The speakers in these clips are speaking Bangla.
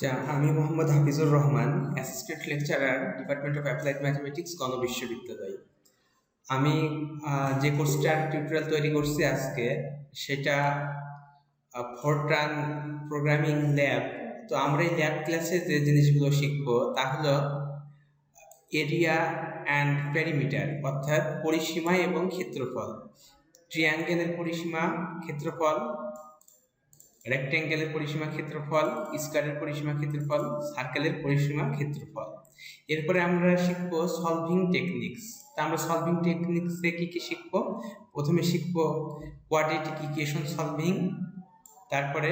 যা আমি Mohammad Hafizur Rahman, assistant lecturer, department of applied mathematics, গণ বিশ্ববিদ্যালয়। আমি যে কোর্সটার টিউটোরিয়াল তৈরি করছি আজকে, সেটা ফোরট্রান প্রোগ্রামিং ল্যাব। তো আমরা এই ল্যাব ক্লাসে যে জিনিসগুলো শিখবো তা হলো এরিয়া অ্যান্ড পেরিমিটার, অর্থাৎ পরিসীমা এবং ক্ষেত্রফল। ট্রিয়াঙ্গেলের পরিসীমা, ক্ষেত্রফল, রেক্ট্যাঙ্গেলের পরিসীমা ক্ষেত্রফল, স্কয়ারের পরিসীমা ক্ষেত্রফল, সার্কেলের পরিসীমা ক্ষেত্রফল। এরপরে আমরা শিখব সলভিং টেকনিক্স। তা আমরা সলভিং টেকনিক্সে কি কি শিখব? প্রথমে শিখব কোয়াড্রেটিক ইকুয়েশন সলভিং। তারপরে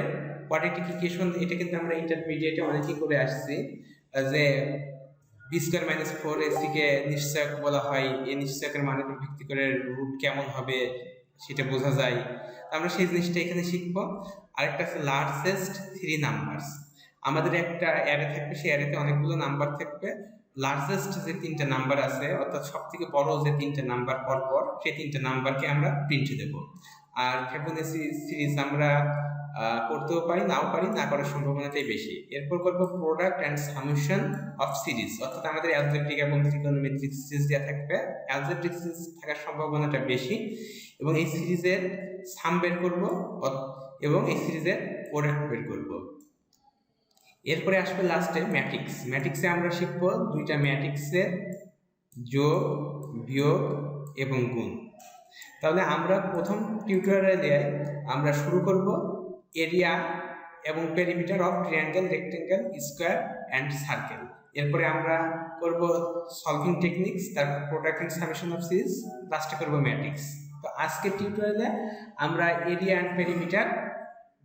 কোয়াড্রেটিক ইকুয়েশন, এটা কিন্তু আমরা ইন্টারমিডিয়েটে অনেকেই করে আসছি, যে বি স্কয়ার মাইনাস 4ac কে নিশ্চয়ক বলা হয়। এই নিশ্চয়কের মানের উপর ভিত্তি করে রুট কেমন হবে সেটা বোঝা যায়। আমরা সেই জিনিসটা এখানে শিখবো। আরেকটা আছে লার্জেস্ট 3 নাম্বারস। আমাদের একটা অ্যারে থাকবে, সেই অ্যারেতে অনেকগুলো নাম্বার থাকবে। লার্জেস্ট যে 3টা নাম্বার আছে, অর্থাৎ সব থেকে বড় যে 3টা নাম্বার পর সেই 3টা নাম্বারকে আমরা প্রিন্ট দেব। আর ফিবোনাচি সিরিজ আমরা করতেও পারি, নাও পারি, না করার সম্ভাবনাটাই বেশি। এরপর করবো product and summation of series, অর্থাৎ আমাদের অ্যালজেব্রিক এবং ত্রিকোণমিতিক সিরিজ দেওয়া থাকবে। অ্যালজেব্রিক সিরিজ থাকার সম্ভাবনাটা বেশি, এবং এই সিরিজের সাম বের করবো এবং এই সিরিজের প্রোডাক্ট বের করব। এরপরে আসবে লাস্টে ম্যাট্রিক্স। ম্যাট্রিক্সে আমরা শিখবো 2টা ম্যাট্রিক্সের যোগ, বিয়োগ এবং গুণ। তাহলে আমরা প্রথম টিউটোরিয়ালে আমরা শুরু করব এরিয়া এবং perimeter of triangle, rectangle, square and circle. এরপরে আমরা করব সলভিং টেকনিক্স, তারপর product and summation of series, লাস্টে করব ম্যাট্রিক্স। তো আজকে টিউটোরিয়ালে আমরা এরিয়া অ্যান্ড পেরিমিটার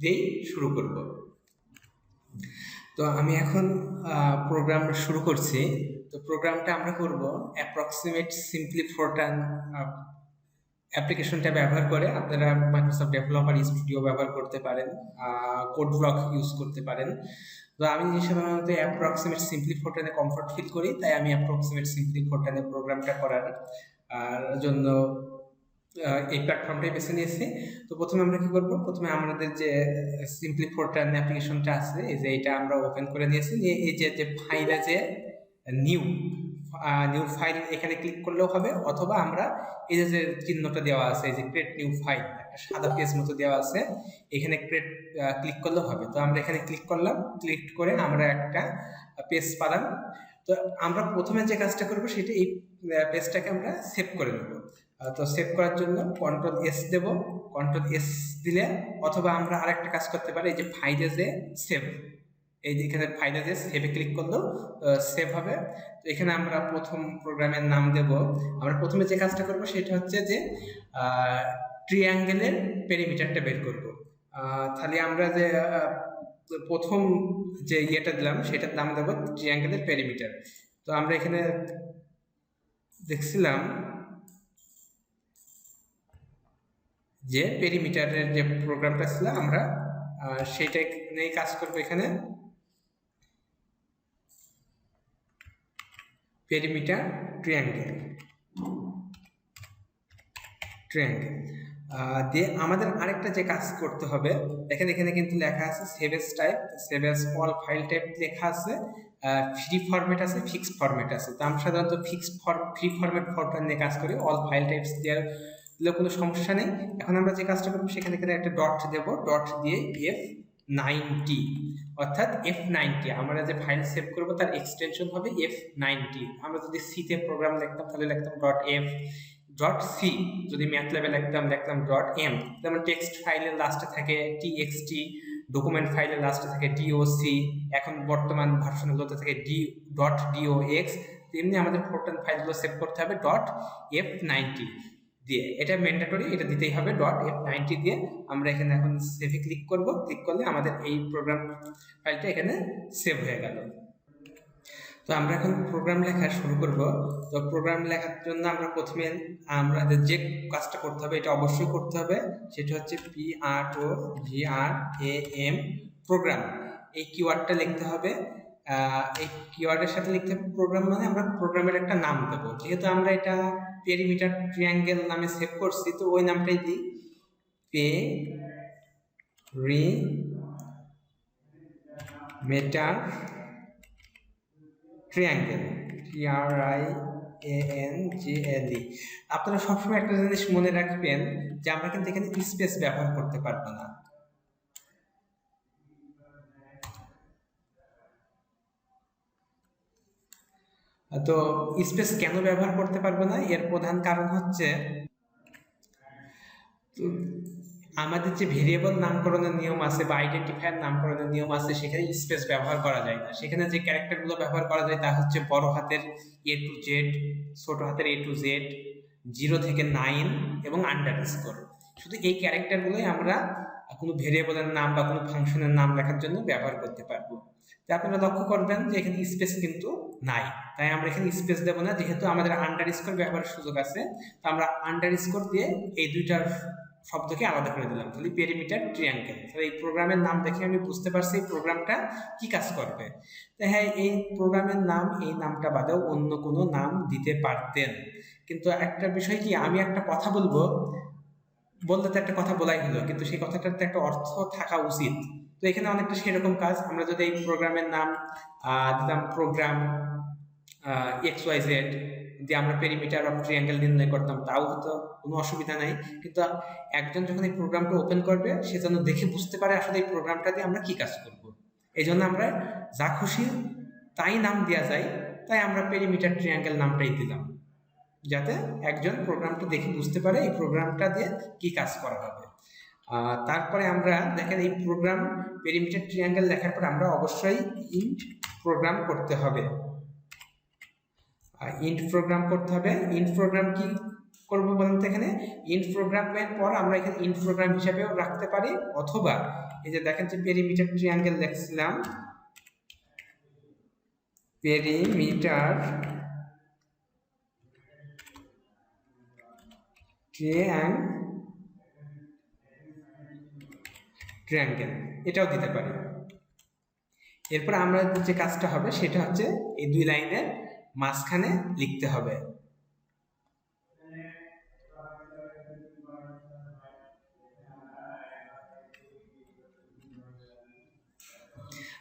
দিয়েই শুরু করব। তো আমি এখন প্রোগ্রাম শুরু করছি। তো প্রোগ্রামটা আমরা করব অ্যাপ্রক্সিমেট সিম্পলি ফোরট্রান অ্যাপ্লিকেশনটা ব্যবহার করে। আপনারা মাইক্রোসফট ডেভেলপার স্টুডিও ব্যবহার করতে পারেন, কোড ব্লক ইউজ করতে পারেন। তো আমি সাধারণত অ্যাপ্রক্সিমেট সিম্পলি ফোরট্রানে কমফর্ট ফিল করি, তাই আমি অ্যাপ্রক্সিমেট সিম্পলি ফোরট্রানে প্রোগ্রামটা করার জন্য এই প্ল্যাটফর্মটাই বেছে নিয়েছি। তো প্রথমে আমরা কি করব? প্রথমে আমাদের যে সিম্পলি ফোরট্রান অ্যাপ্লিকেশনটা আছে, এই যে এটা আমরা ওপেন করে নিয়েছি। এই যে ফাইলে যে নিউ ফাইল, এখানে ক্লিক করলেও হবে, অথবা আমরা এই যে চিহ্নটা দেওয়া আছে, এই যে ক্রিয়েট নিউ ফাইল, একটা সাদা পেজ মতো দেওয়া আছে, এখানে ক্লিক করলেও হবে। তো আমরা এখানে ক্লিক করলাম, ক্লিক করে আমরা একটা পেজ পালাম। তো আমরা প্রথমে যে কাজটা করব সেটা এই পেজটাকে আমরা সেভ করে নেব। তো সেভ করার জন্য Ctrl+S দেব। Ctrl+S দিলে, অথবা আমরা আরেকটা কাজ করতে পারি, এই যে ফাইলে যে সেভ, এই যে এখানে ফাইলে যে সেভে ক্লিক করলেও সেভ হবে। তো এখানে আমরা প্রথম প্রোগ্রামের নাম দেব। আমরা প্রথমে যে কাজটা করব সেটা হচ্ছে যে ট্রিয়াঙ্গেলের পেরিমিটারটা বের করব। তাহলে আমরা যে প্রথম যে ইয়েটা দিলাম সেটার নাম দেব ট্রিয়াঙ্গেলের পেরিমিটার। তো আমরা এখানে দেখছিলাম যে পেরিমিটারের যে প্রোগ্রামটা ছিল, আমরা সেটা নিয়ে কাজ করব। এখানে পেরিমিটার ট্রিয়াঙ্গেল দিয়ে আমাদের আরেকটা যে কাজ করতে হবে, দেখেন এখানে কিন্তু লেখা আছে save S type, save S all file type লেখা আছে, ফ্রি ফরম্যাট আছে, ফিক্সড ফরম্যাট আছে। তো আমরা সাধারণত ফ্রি ফরম্যাট ফরম্যাট নিয়ে কাজ করি, অল ফাইল টাইপস দেওয়ার দিলে কোনো সমস্যা নেই। এখন আমরা যে কাজটা করবো, সেখানে একটা ডট দেব, ডট দিয়ে F90, অর্থাৎ F90 আমরা যে ফাইল সেভ করবো তার এক্সটেনশন হবে F90। আমরা যদি সিতে প্রোগ্রাম লিখতাম তাহলে লিখতাম .f.c, যদি ম্যাথল্যাবে লিখতাম .m। যেমন টেক্সট ফাইলের লাস্টে থাকে txt, ডকুমেন্ট ফাইলের লাস্টে থাকে doc, এখন বর্তমান ভার্সনগুলোতে থাকে .dox। তেমনি আমাদের ফোরট্রান ফাইলগুলো সেভ করতে হবে .f90 দিয়ে। এটা ম্যান্ডেটরি, এটা দিতেই হবে .f90 দিয়ে। আমরা এখানে এখন সেভে ক্লিক করব, ক্লিক করলে আমাদের এই প্রোগ্রাম ফাইলটা এখানে সেভ হয়ে গেল। তো আমরা এখন প্রোগ্রাম লেখা শুরু করব। তো প্রোগ্রাম লেখার জন্য আমরা প্রথমে আমাদের যে কাজটা করতে হবে, এটা অবশ্যই করতে হবে, সেটা হচ্ছে PROGRAM, প্রোগ্রাম। এই কিওয়ার্ডটা লিখতে হবে। এই কিওয়ার্ডের সাথে লিখতে হবে প্রোগ্রাম, মানে আমরা প্রোগ্রামের একটা নাম দেব। যেহেতু আমরা এটা পেরিমিটার ট্রায়াঙ্গেল নামে সেভ করছি, তো ওই নামটাই দিই, মেটার ট্রায়াঙ্গেল, TRIANGLE। আপনারা সবসময় একটা জিনিস মনে রাখবেন যে আমরা কিন্তু এখানে স্পেস ব্যবহার করতে পারবো না। তো স্পেস কেন ব্যবহার করতে পারবো না, এর প্রধান কারণ হচ্ছে আমাদের যে ভেরিয়েবল নামকরণের নিয়ম আছে বা আইডেন্টিফায়ার নামকরণের নিয়ম আছে সেখানে স্পেস ব্যবহার করা যায় না। সেখানে যে ক্যারেক্টারগুলো ব্যবহার করা যায় তা হচ্ছে বড় হাতের A to Z, ছোট হাতের A to Z, 0 থেকে 9 এবং আন্ডারস্কোর। শুধু এই ক্যারেক্টারগুলোই আমরা কোনো ভেরিয়েবলের নাম বা কোনো ফাংশনের নাম লেখার জন্য ব্যবহার করতে পারবো। তাই আপনারা লক্ষ্য করবেন যে এখানে স্পেস কিন্তু নাই, তাই আমরা এখানে স্পেস দেবো না। যেহেতু আমাদের আন্ডারস্কোর ব্যবহারের সুযোগ আছে, তো আমরা আন্ডারস্কোর দিয়ে এই দুইটার শব্দকে আলাদা করে দিলাম। তাহলে পেরিমিটার ট্রায়াঙ্গেল। তাহলে এই প্রোগ্রামের নাম দেখে আমি বুঝতে পারছি এই প্রোগ্রামটা কি কাজ করবে। তো হ্যাঁ, এই প্রোগ্রামের নাম, এই নামটা বাদেও অন্য কোনো নাম দিতে পারতেন, কিন্তু একটা বিষয় কি, আমি একটা কথা বলবো, বললে তো একটা কথা বলাই হলো, কিন্তু সেই কথাটার তো একটা অর্থ থাকা উচিত। তো এখানে অনেকটা সেরকম কাজ। আমরা যদি এই প্রোগ্রামের নাম দিতাম প্রোগ্রাম XYZ দিয়ে আমরা পেরিমিটার অফ ট্রায়াঙ্গেল নির্ণয় করতাম, তাও হতো কোনো অসুবিধা নাই। কিন্তু একজন যখন এই প্রোগ্রামটা ওপেন করবে সে যেন দেখে বুঝতে পারে আসলে এই প্রোগ্রামটা দিয়ে আমরা কি কাজ করব। এই জন্য আমরা যা খুশি তাই নাম দেওয়া যায়, তাই আমরা পেরিমিটার ট্রায়াঙ্গেল নামটাই দিলাম, যাতে একজন প্রোগ্রামটা দেখে বুঝতে পারে এই প্রোগ্রামটা দিয়ে কি কাজ করা হবে। তারপরে আমরা দেখেন এই প্রোগ্রাম পেরিমিটার ট্রায়াঙ্গেল লেখার পর আমরা অবশ্যই ইন্ট প্রোগ্রাম করতে হবে। ইন্ট প্রোগ্রাম করতে হবে। ইন্ট প্রোগ্রাম কি করবো বলুন তো, এখানে ইন্ট প্রোগ্রামের পর আমরা এখানে ইন্ট প্রোগ্রাম হিসাবেও রাখতে পারি, অথবা এই যে দেখেন যে পেরিমিটার ট্রায়াঙ্গেল লিখছিলাম, পেরিমিটার ট্রায়াঙ্গেল এটাও দিতে পারি। এরপর আমরা যে কাজটা হবে সেটা হচ্ছে এই দুই লাইনের মাঝখানে লিখতে হবে।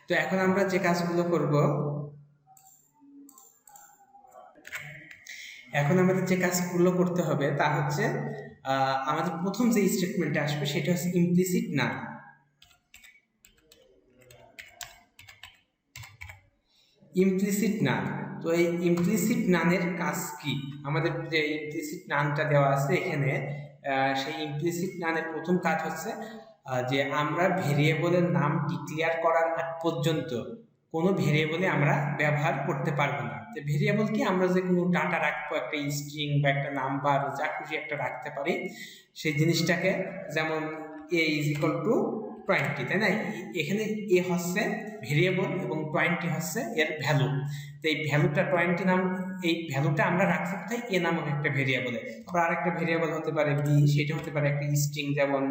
তো এখন আমরা যে কাজগুলো করব, এখন আমাদের যে কাজগুলো করতে হবে তা হচ্ছে আমাদের প্রথম যে স্টেটমেন্টটা আসবে সেটা হচ্ছে ইমপ্লিসিট নাম। ইমপ্লিসিট নান। তো এই ইমপ্লিসিট নানের কাজ কি, আমাদের যে ইমপ্লিসিট নানটা দেওয়া আছে এখানে, সেই ইমপ্লিসিট নানের প্রথম কাজ হচ্ছে যে আমরা ভেরিয়েবলের নাম ডিক্লেয়ার করার আগ পর্যন্ত কোনো ভেরিয়েবলে আমরা ব্যবহার করতে পারবো না। তো ভেরিয়েবল কি, আমরা যে কোনো ডাটা রাখবো, একটা স্ট্রিং বা একটা নাম্বার যা খুশি একটা রাখতে পারি, সেই জিনিসটাকে, যেমন a = 20, তাই না? এখানে a হচ্ছে ভেরিয়েবল এবং 20 হচ্ছে এর ভ্যালু। তো এই ভ্যালুটা 20 নাম, এই ভ্যালুটা আমরা রাখছি কোথায়, a নামক একটা ভেরিয়েবলে। আবার আরেকটা ভেরিয়েবল হতে পারে b, সেটা হতে পারে একটা স্ট্রিং, যেমন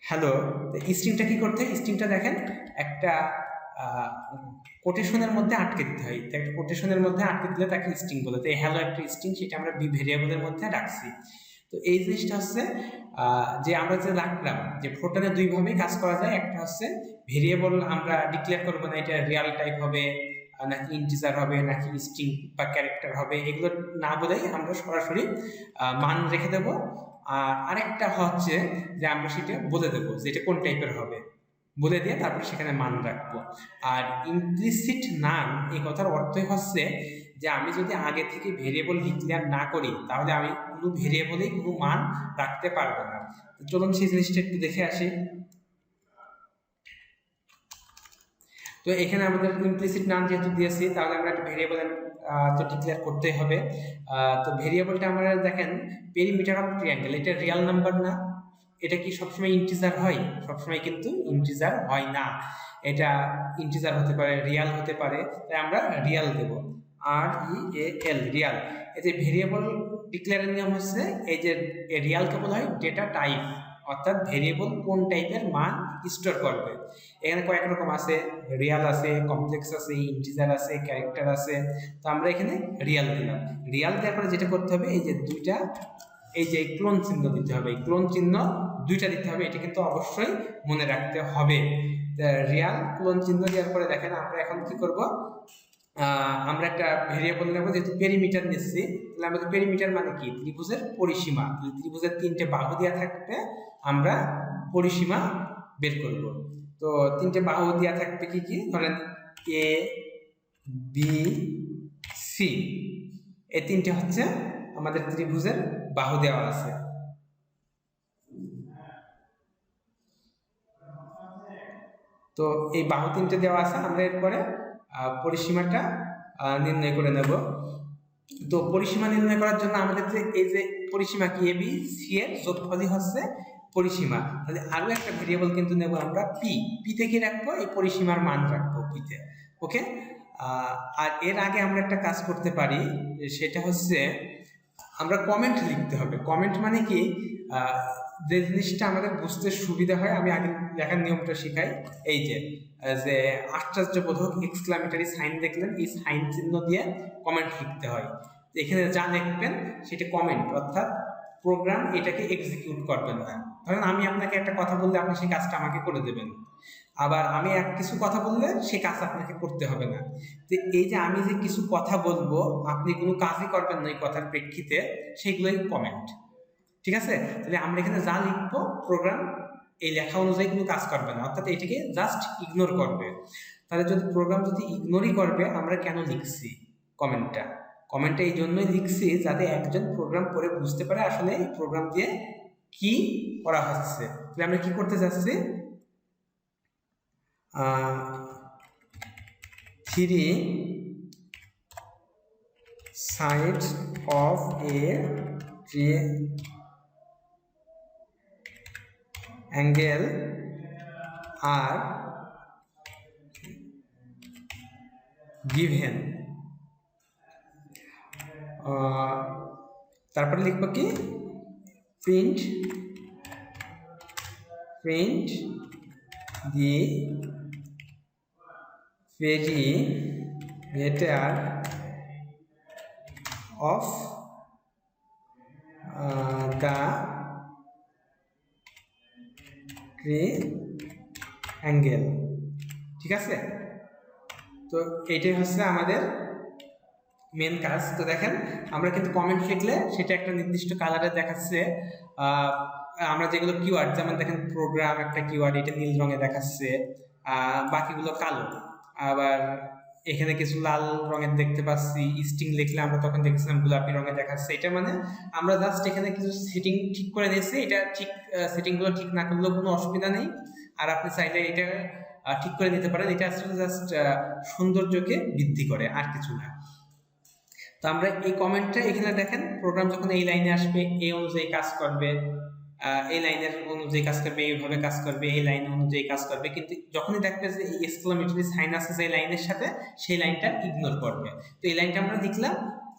হ্যালো। স্ট্রিংটা কি করতে হয়, স্ট্রিংটা দেখেন একটা কোটেশনের মধ্যে আটকে দিতে হয়। একটা কোটেশনের মধ্যে আটকে দিলে তাকে স্ট্রিং বলে। তো এই হ্যালো একটা স্ট্রিং, সেটা আমরা বি ভেরিয়েবলের মধ্যে রাখছি। তো এই জিনিসটা হচ্ছে যে আমরা যে রাখলাম, যে ফোরটানে দুইভাবে কাজ করা যায়। একটা হচ্ছে ভেরিয়েবল আমরা ডিক্লেয়ার করবো না, এটা রিয়াল টাইপ হবে নাকি ইন্টিজার হবে নাকি স্ট্রিং বা ক্যারেক্টার হবে, এগুলো না বলেই আমরা সরাসরি মান রেখে দেবো। আর আরেকটা হচ্ছে যে আমরা সেটা বলে দেবো যে এটা কোন টাইপের হবে, বলে দিয়ে তারপরে সেখানে মান রাখবো। আর ইমপ্লিসিট নান এই কথার অর্থই হচ্ছে যে আমি যদি আগে থেকে ভেরিয়েবল ডিক্লেয়ার না করি তাহলে আমি কোনো ভেরিয়েবলেই কোনো মান রাখতে পারবো না। তো চলুন সেই জিনিসটা একটু দেখে আসি। তো এখানে আমাদের ইমপ্লিসিট নাম যেহেতু দিয়েছি, তাহলে আমরা একটা ভেরিয়েবলের তো ডিক্লেয়ার করতেই হবে। তো ভেরিয়েবলটা আমরা দেখেন পেরিমিটার অফ ট্রায়াঙ্গেল, এটা রিয়াল নাম্বার না। এটা কি সবসময় ইন্টিজার হয়? সবসময় কিন্তু ইন্টিজার হয় না। এটা ইন্টিজার হতে পারে, রিয়াল হতে পারে, তাই আমরা রিয়াল দেব, REAL, রিয়াল। এই যে ভেরিয়েবল ডিক্লেয়ারের নিয়ম হচ্ছে এই যে রিয়ালকে বলা হয় ডেটা টাইপ, অর্থাৎ ভেরিয়েবল কোন টাইপের মান স্টোর করবে। এখানে কয়েক রকম আছে, রিয়াল আছে, কমপ্লেক্স আছে, ইন্টিজার আছে, ক্যারেক্টার আছে। তো আমরা এখানে রিয়াল দিলাম। রিয়াল দেওয়ার পরে যেটা করতে হবে, এই যে দুইটা এই যে ক্লোন চিহ্ন দিতে হবে, এই ক্লোন চিহ্ন দুইটা দিতে হবে, এটা কিন্তু অবশ্যই মনে রাখতে হবে। রিয়াল ক্লোন চিহ্ন দেওয়ার পরে দেখেন আমরা এখন কি করব, আমরা একটা ভেরিয়েবল নেব, যেহেতু পেরিমিটার নিচ্ছি তাহলে আমাদের পেরিমিটার মানে কি, ত্রিভুজের পরিসীমা। ত্রিভুজের 3টে বাহু দেওয়া থাকবে, আমরা পরিসীমা বের করব। তো 3টে বাহু দেওয়া থাকবে কি কি, ধরেন এ বি সি, এই 3টে হচ্ছে আমাদের ত্রিভুজের বাহু দেওয়া আছে। তো এই বাহু 3টে দেওয়া আছে, আমরা এরপরে পরিসীমাটা নির্ণয় করে নেব। তো পরিসীমা নির্ণয় করার জন্য আমাদের যে এই যে পরিসীমা কি, এ বি সি এর যোগফলই হচ্ছে পরিসীমা। তাহলে আরো একটা ভেরিয়েবল কিন্তু নেব আমরা পি, পিতে কি রাখবো, এই পরিসীমার মান রাখবো পিতে। ওকে, আর এর আগে আমরা একটা কাজ করতে পারি, সেটা হচ্ছে আমরা কমেন্ট লিখতে হবে। কমেন্ট মানে কি, যে জিনিসটা আমাদের বুঝতে সুবিধা হয়, আমি আগে লেখার নিয়মটা শিখাই। এই যে আশ্চর্যবোধক এক্সক্লামেটরি সাইন দেখলেন, এই সাইন চিহ্ন দিয়ে কমেন্ট লিখতে হয়। এখানে যা লিখবেন সেটা কমেন্ট, অর্থাৎ প্রোগ্রাম এটাকে এক্সিকিউট করবেন না। ধরেন আমি আপনাকে একটা কথা বললে আপনি সেই কাজটা আমাকে করে দেবেন, আবার আমি কিছু কথা বললে সেই কাজ আপনাকে করতে হবে না। যে এই যে আমি যে কিছু কথা বলবো, আপনি কোনো কাজই করবেন না এই কথার প্রেক্ষিতে, সেগুলোই কমেন্ট। ঠিক আছে, তাহলে আমরা এখানে যা লিখবো প্রোগ্রাম এই লেখা অনুযায়ী কোনো কাজ করবে না, অর্থাৎ এটাকে জাস্ট ইগনোর করবে। তাহলে যদি প্রোগ্রাম যদি ইগনোরই করবে, আমরা কেন লিখছি কমেন্টটা? কমেন্টটা এই জন্যই লিখছি যাতে একজন প্রোগ্রাম পড়ে বুঝতে পারে আসলে এই প্রোগ্রাম দিয়ে কি করা হচ্ছে। তাহলে আমরা কি করতে যাচ্ছি, 3 sides of a triangle are given, তারপরে লিখবো কি, print the perimeter of the triangle। ঠিক আছে, তো এইটাই হচ্ছে আমাদের মেন কাজ। তো দেখেন আমরা কিন্তু কমেন্ট লিখলে সেটা একটা নির্দিষ্ট কালারে দেখাচ্ছে। আমরা যেগুলো কিওয়ার্ড, যেমন দেখেন প্রোগ্রাম একটা কিওয়ার্ড, এটা নীল রঙে দেখাচ্ছে, বাকিগুলো কালো। আবার এখানে কিছু লাল রঙের দেখতে পাচ্ছি, স্ট্রিং লিখলে আমরা তখন দেখছিলাম গোলাপি রঙে দেখাচ্ছে। এটা মানে আমরা জাস্ট এখানে কিছু সেটিং ঠিক করে নিয়েছি। এটা ঠিক সেটিংগুলো ঠিক না করলেও কোনো অসুবিধা নেই, আর আপনি চাইলে এটা ঠিক করে নিতে পারেন। এটা আসলে জাস্ট সৌন্দর্যকে বৃদ্ধি করে, আর কিছু না। তো আমরা এই কমেন্টটা এখানে দেখেন, প্রোগ্রাম যখন এই লাইনে আসবে এই অনুযায়ী কাজ করবে, এই লাইনের অনুযায়ী কাজ করবে, এইভাবে কাজ করবে, এই লাইন অনুযায়ী কাজ করবে। কিন্তু যখনই দেখবে যে এই এক্সক্লামেটরি সাইন আছে যে লাইনের সাথে, সেই লাইনটা ইগনোর করবে। তো এই লাইনটা আমরা লিখলাম,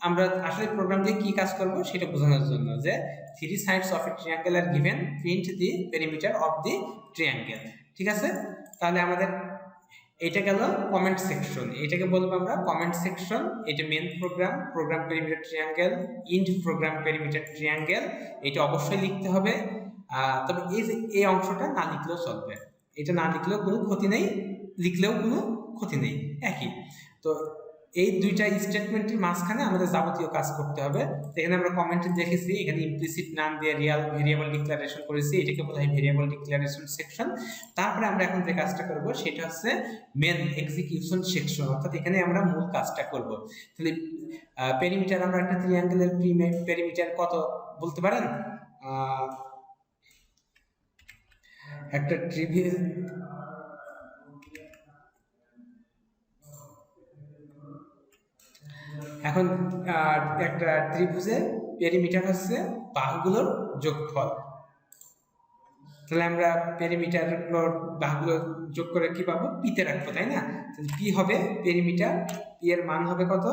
আমরা আসলে প্রোগ্রাম দিয়ে কি কাজ করব সেটা বোঝানোর জন্য, যে 3 sides of a triangle are given, print the perimeter of the triangle। ঠিক আছে, তাহলে আমাদের এটা গেল কমেন্ট সেকশন, এটাকে বলবো আমরা কমেন্ট সেকশন। এটা main program perimeter triangle, int program perimeter triangle, এটা অবশ্যই লিখতে হবে। তবে এই অংশটা না লিখলেও চলবে, এটা না লিখলেও কোনো ক্ষতি নেই, লিখলেও কোনো ক্ষতি নেই, একই। তো এই দুইটা স্টেটমেন্টের মাঝখানে আমাদের যাবতীয় কাজ করতে হবে। এখানে আমরা কমেন্টে দেখেছি, এখানে ইমপ্লিসিট নাম দিয়ে রিয়াল ভেরিয়েবল ডিক্লারেশন করেছি, এটাকে বলা হয় ভেরিয়েবল ডিক্লারেশন সেকশন। তারপরে আমরা এখন যে কাজটা করব সেটা হচ্ছে মেন এক্সিকিউশন সেকশন, অর্থাৎ এখানে আমরা মূল কাজটা করব। তাহলে পেরিমিটার, আমরা একটা ট্রায়াঙ্গেলের পেরিমিটার কত বলতে পারেন? একটা এখন একটা ত্রিভুজের পেরিমিটার হচ্ছে বাহুগুলোর যোগফল। তাহলে আমরা পেরিমিটারগুলোর বাহুগুলো যোগ করে কি পাবো, পিতে রাখবো, তাই না? তাহলে পি হবে পেরিমিটার, পি এর মান হবে কত?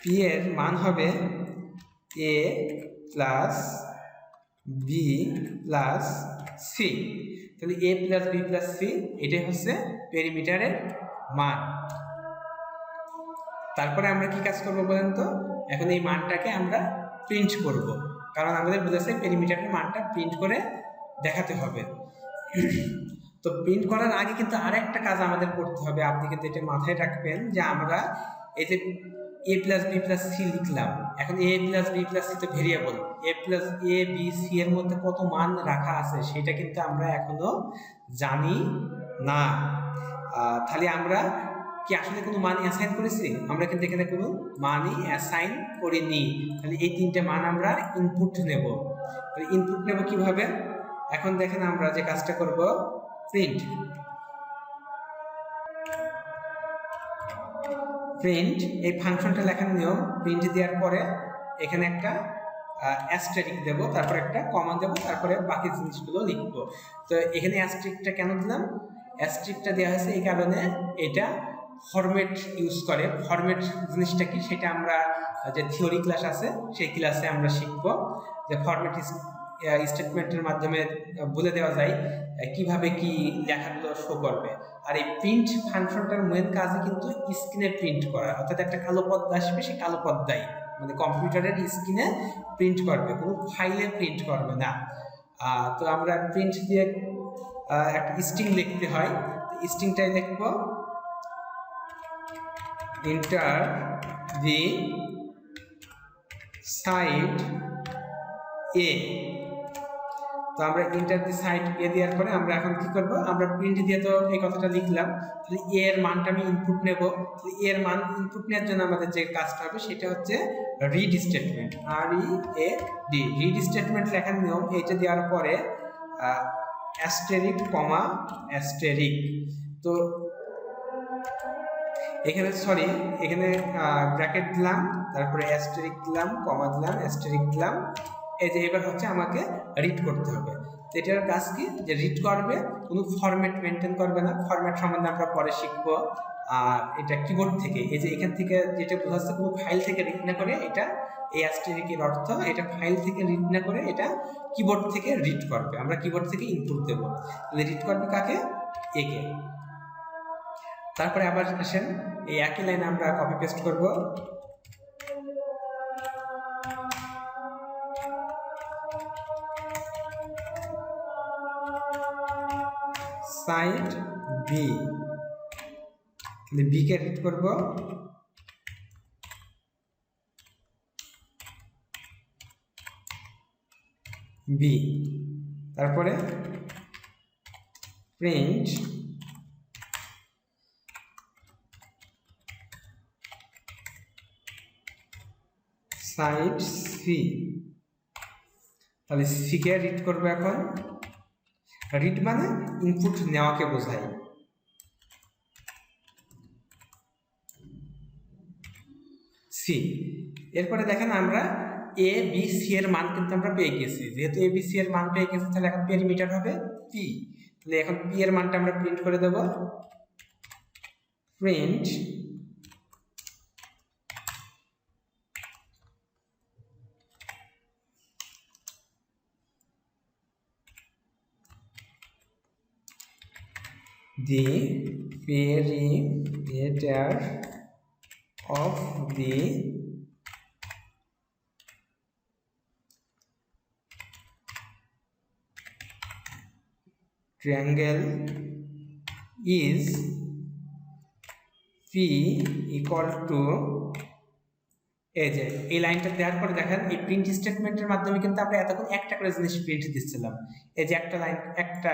পি এর মান হবে এ প্লাস বি প্লাস সি। তাহলে এ প্লাস বি প্লাস সি, এটাই হচ্ছে পেরিমিটারের মান। তারপরে আমরা কি কাজ করবো বলেন তো? এখন এই মানটাকে আমরা প্রিন্ট করব, কারণ আমাদের বলেছে পেরিমিটারের মানটা প্রিন্ট করে দেখাতে হবে। তো প্রিন্ট করার আগে কিন্তু আরেকটা কাজ আমাদের করতে হবে, আপনি কিন্তু এটা মাথায় রাখবেন যে আমরা এই যে a plus B plus C লিখলাম, এখন a plus B plus C তো variable, a plus A B C এর মধ্যে কত মান রাখা আছে সেটা কিন্তু আমরা এখনো জানি না। তাহলে আমরা কি আসলে কোনো মান অ্যাসাইন করেছি? আমরা কিন্তু এখানে কোনো মানই অ্যাসাইন করিনি। তাহলে এই তিনটে মান আমরা ইনপুট নেব। তাহলে ইনপুট নেব কিভাবে? এখন দেখেন আমরা যে কাজটা করব, প্রিন্ট এই ফাংশনটা লেখার নিয়ম, প্রিন্ট দেওয়ার পরে এখানে একটা অ্যাস্টেরিক দেব, তারপর একটা কমা দেব, তারপরে বাকি জিনিসগুলো লিখব। তো এখানে অ্যাস্টেরিকটা কেন দিলাম? অ্যাস্টেরিকটা দেওয়া হয়েছে এই কারণে এটা ফরম্যাট ইউজ করে। ফরম্যাট জিনিসটা কি সেটা আমরা যে থিওরি ক্লাস আছে সেই ক্লাসে আমরা শিখব, যে ফরম্যাট স্টেটমেন্টের মাধ্যমে বলে দেওয়া যায় কিভাবে কি লেখাগুলো শো করবে। আর এই প্রিন্ট ফাংশনটার মেন কাজই কিন্তু স্ক্রিনে প্রিন্ট করা, অর্থাৎ একটা কালো পর্দা আসবে, সেই কালো পর্দায় মানে কম্পিউটারের স্ক্রিনে প্রিন্ট করবে, কোনো ফাইলে প্রিন্ট করবে না। তো আমরা প্রিন্ট দিয়ে একটা স্ট্রিং লিখতে হয়, তো স্ট্রিংটাই লিখব enter the site a। তো আমরা enter the site a দেওয়ার পরে আমরা এখন কি করব, আমরা প্রিন্ট দিয়ে তো এই কথাটা লিখলাম, তাহলে a এর মানটা আমি ইনপুট নেব। তাহলে a এর মান ইনপুট নেওয়ার জন্য আমাদের যে কাজটা হবে সেটা হচ্ছে read statement, READ। Read statement লেখার নিয়ম, এইটা দেওয়ার পরে অ্যাস্টেরিক কমা অ্যাস্টেরিক। তো এখানে ব্র্যাকেট দিলাম, তারপরে অ্যাস্টেরিক দিলাম, কমা দিলাম, অ্যাস্টেরিক দিলাম। এই যে এবার হচ্ছে আমাকে রিড করতে হবে। তো এটার কাজ কি, যে রিড করবে, কোনো ফরম্যাট মেনটেন করবে না। ফরম্যাট সম্বন্ধে আমরা পরে শিখব। আর এটা কিবোর্ড থেকে, এই যে এখান থেকে যেটা বোঝাচ্ছে কোনো ফাইল থেকে রিড না করে, এটা এই অ্যাস্টেরিকের অর্থ এটা ফাইল থেকে রিড না করে এটা কিবোর্ড থেকে রিড করবে। আমরা কিবোর্ড থেকে ইনপুট দেবো, তাহলে রিড করবে কাকে? একে। তারপরে আবার আসেন এই একই লাইন আমরা কপি পেস্ট করব, সাইট বি, তাহলে বি কে রিড করব, বি। তারপরে প্রিন্ট সাইট সি, তাহলে সি কে রিড করবে। এখন রিড মানে ইনপুট নেওয়াকে বোঝায়। সি। এরপরে দেখেন আমরা এ বি সি এর মান কিন্তু আমরা পেয়ে গেছি। যেহেতু এ বি সি এর মান পেয়ে গেছি, তাহলে এখন পেরিমিটার হবে পি। তাহলে এখন পি এর মানটা আমরা প্রিন্ট করে দেব, print the perimeter of the triangle is P equal to, এই যে এই লাইনটা দেওয়ার পরে দেখেন এই প্রিন্ট স্টেটমেন্টের মাধ্যমে কিন্তু আমরা এতক্ষণ একটা করে জিনিস প্রিন্ট দিচ্ছিলাম। এই যে একটা লাইন, একটা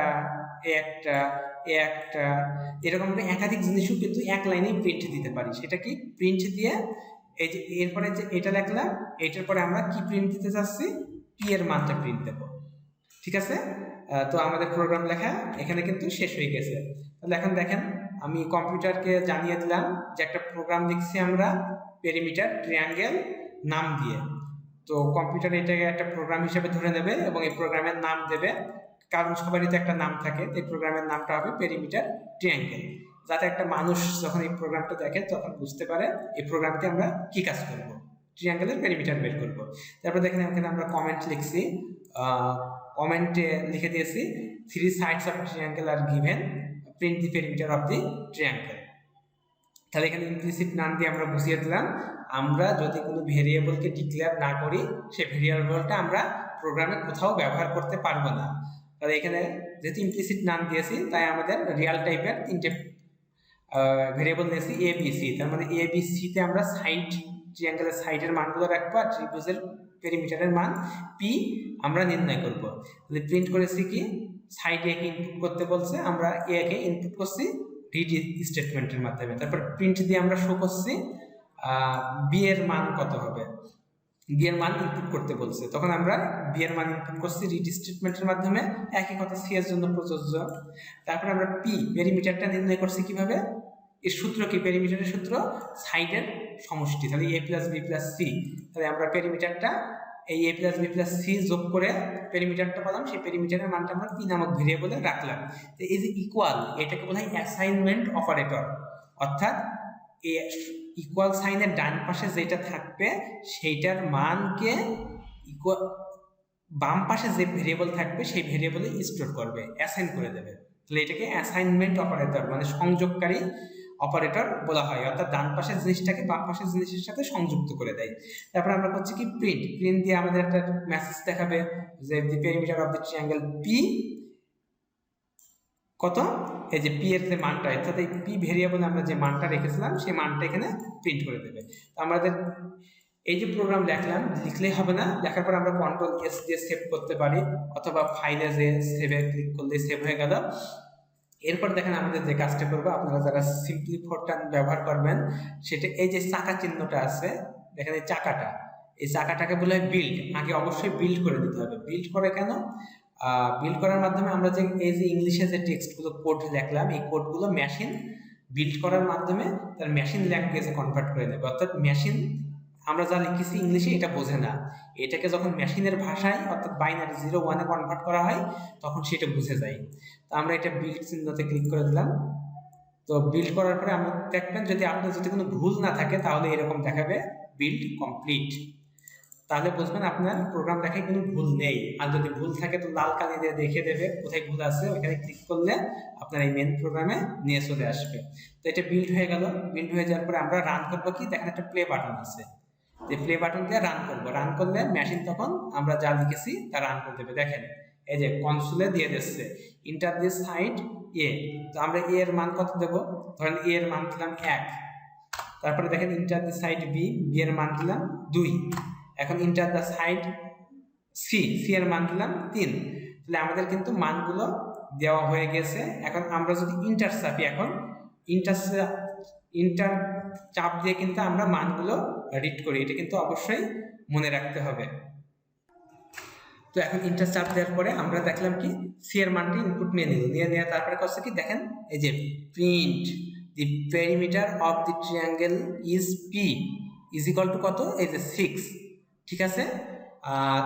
এরকম আমরা একাধিক জিনিসও কিন্তু এক লাইনেই প্রিন্ট দিতে পারি। সেটা কি, প্রিন্ট দিয়ে এই যে এরপরে যে এটা লিখলাম, এটার পরে আমরা কি প্রিন্ট দিতে চাচ্ছি, পি এর মানটা প্রিন্ট দেব। ঠিক আছে? তো আমাদের প্রোগ্রাম লেখা এখানে কিন্তু শেষ হয়ে গেছে। তাহলে এখন দেখেন আমি কম্পিউটারকে জানিয়ে দিলাম যে একটা প্রোগ্রাম লিখছি আমরা পেরিমিটার ট্রায়াঙ্গেল নাম দিয়ে। তো কম্পিউটার এটাকে একটা প্রোগ্রাম হিসেবে ধরে নেবে এবং এই প্রোগ্রামের নাম দেবে, কারণ সবারই তো একটা নাম থাকে। এই প্রোগ্রামের নামটা হবে পেরিমিটার ট্রায়াঙ্গেল, যাতে একটা মানুষ যখন এই প্রোগ্রামটা দেখে তখন বুঝতে পারে এই প্রোগ্রামটি আমরা কি কাজ করব, ট্রায়াঙ্গেলের পেরিমিটার বের করব। তারপর দেখেন এখানে আমরা কমেন্ট লিখছি, কমেন্টে লিখে দিয়েছি 3 sides of triangle are given, print the perimeter of the triangle। তাহলে এখানে ইমপ্লিসিট নান দিয়ে আমরা বুঝিয়ে দিলাম, আমরা যদি কোনো ভেরিয়েবলকে ডিক্লেয়ার না করি সেই ভেরিয়েবলটা আমরা প্রোগ্রামে কোথাও ব্যবহার করতে পারবো না। তাহলে এখানে যেহেতু ইমপ্লিসিট নান দিয়েছি তাই আমাদের রিয়াল টাইপের 3টে ভেরিয়েবল নিয়েছি এ বি সি। তার মানে এ বি সিতে আমরা সাইড, ট্রিঅ্যাঙ্গেলের সাইডের মানগুলো রাখবো আর ত্রিভুজের পেরিমিটারের মান পি আমরা নির্ণয় করব। তাহলে প্রিন্ট করেছি কি, সাইডে একে ইনপুট করতে বলছে, আমরা এ কে ইনপুট করছি রিড স্টেটমেন্টের মাধ্যমে। তারপর প্রিন্ট দিয়ে আমরা শো করছি বি এর মান কত হবে, বি এর মান ইনপুট করতে বলছে, তখন আমরা বি এর মান ইনপুট করছি রিড স্টেটমেন্টের মাধ্যমে, একই কথা সি এর জন্য প্রযোজ্য। তারপর আমরা পি পেরিমিটারটা নির্ণয় করছি কিভাবে, এর সূত্র কি, পেরিমিটারের সূত্র সাইডের সমষ্টি, তাহলে এ প্লাস বি প্লাস সি। তাহলে আমরা পেরিমিটারটা এই এ প্লাস বি প্লাস সি যোগ করে পেরিমিটারটা পেলাম, সেই পেরিমিটারের মানটা আমরা পি নামক ভেরিয়েবলে রাখলাম। তো এই যে ইকুয়াল, এটাকে বলা হয় অ্যাসাইনমেন্ট অপারেটর, অর্থাৎ এ ইকুয়াল সাইনের ডান পাশে যেটা থাকবে সেইটার মানকে ইকুয়াল বাম পাশে যে ভেরিয়েবল থাকবে সেই ভেরিয়েবলে স্টোর করবে, অ্যাসাইন করে দেবে। তাহলে এটাকে অ্যাসাইনমেন্ট অপারেটর মানে সংযোগকারী অপারেটর বলা হয়, অর্থাৎ ডান পাশের জিনিসটাকে বাম পাশের জিনিসের সাথে সংযুক্ত করে দেয়। তারপর আমরা করছি কি প্রিন্ট, প্রিন্ট দিয়ে আমাদের একটা মেসেজ দেখাবে যে the perimeter of the triangle P কত, এই যে পি এর যে মানটা, অর্থাৎ এই পি ভেরিয়েবলে আমরা যে মানটা রেখেছিলাম সেই মানটা এখানে প্রিন্ট করে দেবে। তো আমাদের এই যে প্রোগ্রাম লিখলাম, লিখলেই হবে না, লেখার পর আমরা কন্ট্রোল এস দিয়ে সেভ করতে পারি, অথবা ফাইলে যে সেভে ক্লিক করলে সেভ হয়ে গেল। এরপর দেখেন আমাদের যে কাজটা করবো, আপনারা যারা সিম্পলিফায়ারটা ব্যবহার করবেন সেটা এই যে চাকা চিহ্নটা আছে, দেখেন এই চাকাটা, এই চাকাটাকে বলে বিল্ড। আগে অবশ্যই বিল্ড করে দিতে হবে। বিল্ড করে কেন, বিল্ড করার মাধ্যমে আমরা যে এই যে ইংলিশে যে টেক্সটগুলো কোড লিখলাম, এই কোডগুলো মেশিন বিল্ড করার মাধ্যমে তার মেশিন ল্যাঙ্গুয়েজে কনভার্ট করে নেবে, অর্থাৎ মেশিন আমরা যা লিখেছি ইংলিশে এটা বোঝে না, এটাকে যখন মেশিনের ভাষায় অর্থাৎ বাইনারি 0-1-এ কনভার্ট করা হয় তখন সেটা বুঝে যায়। তো আমরা এটা বিল্ড চিহ্নতে ক্লিক করে দিলাম। তো বিল্ড করার পরে আমরা দেখবেন যদি আপনার যদি কোনো ভুল না থাকে তাহলে এরকম দেখাবে বিল্ড কমপ্লিট, তাহলে বুঝবেন আপনার প্রোগ্রাম দেখায় কোনো ভুল নেই। আর যদি ভুল থাকে তো লাল কালি দিয়ে দেখে দেবে কোথায় ভুল আছে, ওইখানে ক্লিক করলে আপনার এই মেন প্রোগ্রামে নিয়ে চলে আসবে। তো এটা বিল্ড হয়ে গেল। বিল্ড হয়ে যাওয়ার পরে আমরা রান করবো কি, দেখেন একটা প্লে বাটন আছে, যে প্লে বাটন দিয়ে রান করবো, রান করলে মেশিন তখন আমরা যা লিখেছি তা রান করে দেবে। দেখেন এই যে কনসোলে দিয়ে দিচ্ছে ইন্টার দিস সাইড এ, তো আমরা এ এর মান কত দেবো, ধরেন এ এর মান দিলাম 1, তারপরে দেখেন enter this side B, B এর মান দিলাম 2, এখন enter the side C, C এর মান দিলাম 3। তাহলে আমাদের কিন্তু মানগুলো দেওয়া হয়ে গেছে। এখন আমরা যদি ইন্টার চাপি, এখন ইন্টার চাপ দিয়ে কিন্তু আমরা মানগুলো রিড করি, এটা কিন্তু অবশ্যই মনে রাখতে হবে। তো এখন ইন্টার চাপ দেওয়ার পরে আমরা দেখলাম কি সি এর মানটি ইনপুট নিয়ে নিল, নিয়ে তারপরে করছে কি দেখেন এই যে print the perimeter of the triangle is P is equal to কত, এই যে 6, ঠিক আছে।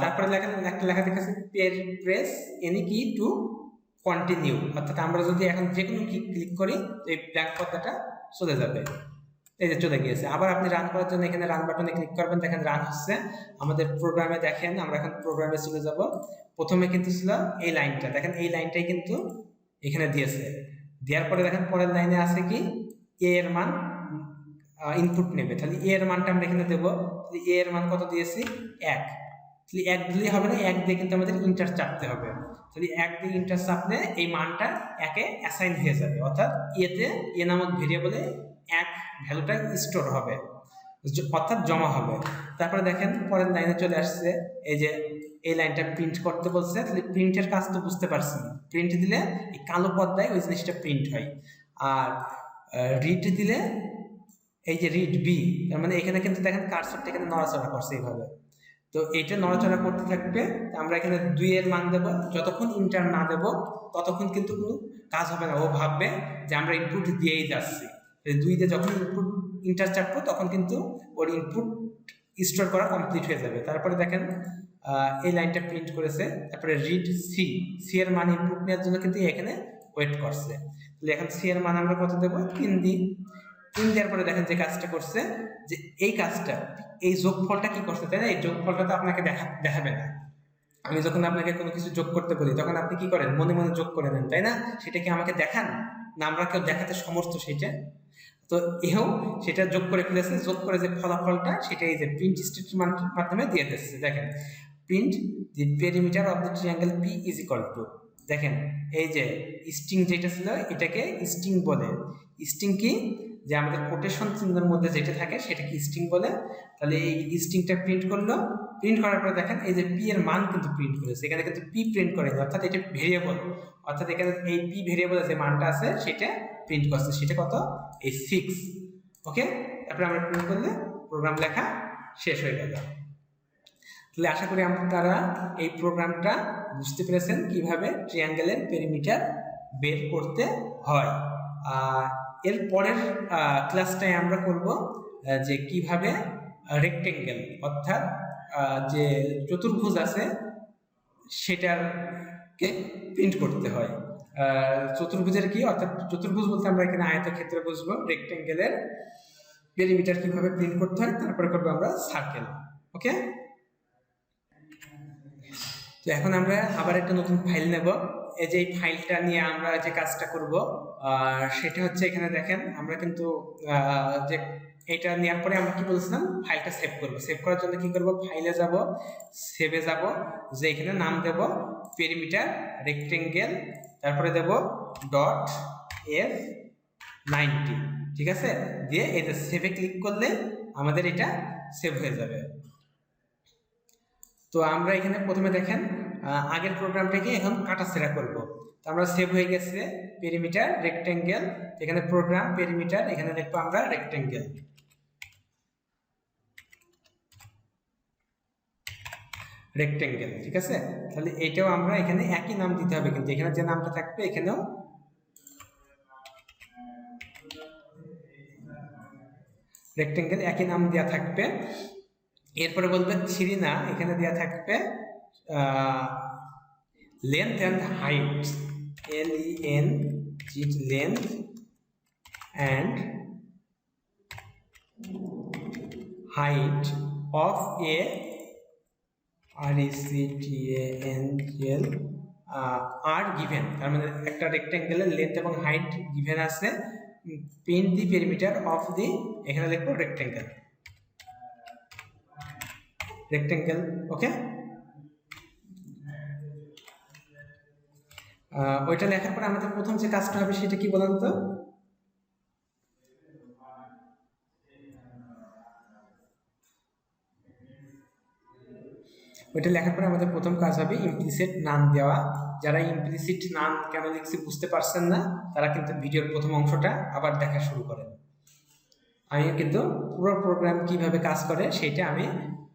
তারপরে একটা লেখা দেখাচ্ছে প্রেস এনি কি টু কন্টিনিউ, অর্থাৎ আমরা যদি এখন যে কোনো কি ক্লিক করি তো এই ব্ল্যাঙ্ক পর্দাটা চলে যাবে, এই যে চলে গিয়েছে। আবার আপনি রান করার জন্য এখানে রান বাটনে ক্লিক করবেন, দেখেন রান হচ্ছে আমাদের প্রোগ্রামে। দেখেন আমরা এখন প্রোগ্রামে চলে যাব। প্রথমে কিন্তু ছিল এই লাইনটা, দেখেন এই লাইনটাই কিন্তু এখানে দিয়েছে, দেওয়ার পরে দেখেন পরের লাইনে আছে কি এ এর মান ইনপুট নেবে, তাহলে এ এর মানটা আমরা এখানে দেবো। এ এর মান কত দিয়েছি 1, তাহলে 1 দিলেই হবে না, 1 দিয়ে কিন্তু আমাদের ইন্টার চাপতে হবে। তাহলে 1 দিয়ে ইন্টার চাপলে এই মানটা 1-এ অ্যাসাইন হয়ে যাবে, অর্থাৎ এতে এ নামক ভেরিয়েবলে 1 ভ্যালুটা স্টোর হবে, অর্থাৎ জমা হবে। তারপরে দেখেন পরের লাইনে চলে আসছে, এই যে এই লাইনটা প্রিন্ট করতে বলছে, তাহলে প্রিন্টের কাজ তো বুঝতে পারছেন, প্রিন্ট দিলে এই কালো পর্দায় ওই জিনিসটা প্রিন্ট হয়। আর রিড দিলে এই যে রিড বি, তার মানে এখানে কিন্তু দেখেন কার্সরটা এখানে নড়াচড়া করছে এইভাবে, তো এইটা নড়াচড়া করতে থাকবে। আমরা এখানে 2 এর মান দেবো, যতক্ষণ ইন্টার না দেবো ততক্ষণ কিন্তু কোনো কাজ হবে না, ও ভাববে যে আমরা ইনপুট দিয়েই যাচ্ছি। 2 দিয়ে যখন ইনপুট ইন্টার চাপবো তখন কিন্তু ওর ইনপুট স্টোর করা কমপ্লিট হয়ে যাবে। তারপরে দেখেন এই লাইনটা প্রিন্ট করেছে, তারপরে রিড সি, সি এর মান ইনপুট নেওয়ার জন্য কিন্তু এখানে ওয়েট করছে। তাহলে এখন সি এর মান আমরা কত দেবো, 3 দিই। 3 দেওয়ার পরে দেখেন যে কাজটা করছে, যে এই কাজটা এই যোগফলটা কি করছে, তাই না, এই যোগফলটা তো আপনাকে দেখাবে না। আমি যখন আপনাকে কোনো কিছু যোগ করতে বলি তখন আপনি কি করেন, মনে মনে যোগ করে নেন, তাই না, সেটা কি আমাকে দেখান না, আমরা কেউ দেখাতে সমর্থ সেটা। তো এও সেটা যোগ করে ফেলেছে, যোগ করে যে ফলাফলটা সেটা এই যে প্রিন্ট স্টেটমেন্টের মাধ্যমে দিয়ে দিচ্ছে। দেখেন print the perimeter of the triangle P is equal two, দেখেন এই যে স্ট্রিং যেটা ছিল এটাকে স্ট্রিং বলে। স্ট্রিং কি, যে আমাদের কোটেশন চিহ্নের মধ্যে যেটা থাকে সেটাকে স্ট্রিং বলে। তাহলে এই স্ট্রিংটা প্রিন্ট করলো, প্রিন্ট করার পরে দেখেন এই যে পি এর মান কিন্তু প্রিন্ট করেছে, এখানে কিন্তু পি প্রিন্ট করেনি, অর্থাৎ এটা ভেরিয়েবল, অর্থাৎ এখানে এই পি ভেরিয়েবলের যে মানটা আছে সেটা প্রিন্ট করছে, সেটা কত, এই 6। ওকে, তারপরে আমরা প্রিন্ট করলে প্রোগ্রাম লেখা শেষ হয়ে গেল। তাহলে আশা করি আপনারা এই প্রোগ্রামটা বুঝতে পেরেছেন কিভাবে ট্রায়াঙ্গেলের পেরিমিটার বের করতে হয়। এর পরের ক্লাসটায় আমরা করব যে কিভাবে রেক্টেঙ্গেল অর্থাৎ যে চতুর্ভুজ আছে সেটাকে প্রিন্ট করতে হয়। চতুর্ভুজের কি, অর্থাৎ চতুর্ভুজ বলতে আমরা এখানে আয়তক্ষেত্র বুঝবো, রেক্টেঙ্গেলের পেরিমিটার কিভাবে প্রিন্ট করতে হয়, তারপরে করবো আমরা সার্কেল। ওকে, তো এখন আমরা আবার একটা নতুন ফাইল নেব। এই যে এই ফাইলটা নিয়ে আমরা যে কাজটা করব সেটা হচ্ছে, এখানে দেখেন আমরা কিন্তু যে এটা নেওয়ার পরে আমরা কি বলছিলাম, ফাইলটা সেভ করব। সেভ করার জন্য কি করব, ফাইলে যাব, সেভে যাব, যে এখানে নাম দেব পেরিমিটার রেক্টেঙ্গেল, তারপরে দেব .f90, ঠিক আছে, দিয়ে এই যে সেভে ক্লিক করলে আমাদের এটা সেভ হয়ে যাবে। তো আমরা এখানে প্রথমে দেখেন আগের প্রোগ্রামটাকে এখন কাটাছেড়া করব। তো আমরা সেভ হয়ে গেছে পেরিমিটার রেক্টেঙ্গেল, এখানে প্রোগ্রাম পেরিমিটার, এখানে দেখবো আমরা রেক্টেঙ্গেল, রেক্টেঙ্গেল, ঠিক আছে। তাহলে এটাও আমরা এখানে একই নাম দিতে হবে, কিন্তু এখানে যে নামটা থাকবে এখানেও রেক্টেঙ্গেল একই নাম দেওয়া থাকবে। এরপরে বলবে 3 না, এখানে দেওয়া থাকবে length and height, LENGT, length and height of A RECTANGLE are given, তার মানে একটা রেক্টেঙ্গেলের লেন্থ এবং হাইট গিভেন আছে, প্রিন্ট দি পেরিমিটার অফ দি, এখানে লিখবো রেক্টেঙ্গেল, রেক্টেঙ্গেল। ওকে, ওইটা লেখার পর আমাদের প্রথম যে কাজটা হবে সেটা কি বলেন তো, ওইটা লেখার পরে আমাদের প্রথম কাজ হবে ইমপ্লিসিট নাম দেওয়া। যারা ইমপ্লিসিট নাম কেন লিখছি বুঝতে পারছেন না, তারা কিন্তু ভিডিওর প্রথম অংশটা আবার দেখা শুরু করেন। আমি কিন্তু পুরো প্রোগ্রাম কিভাবে কাজ করে সেটা আমি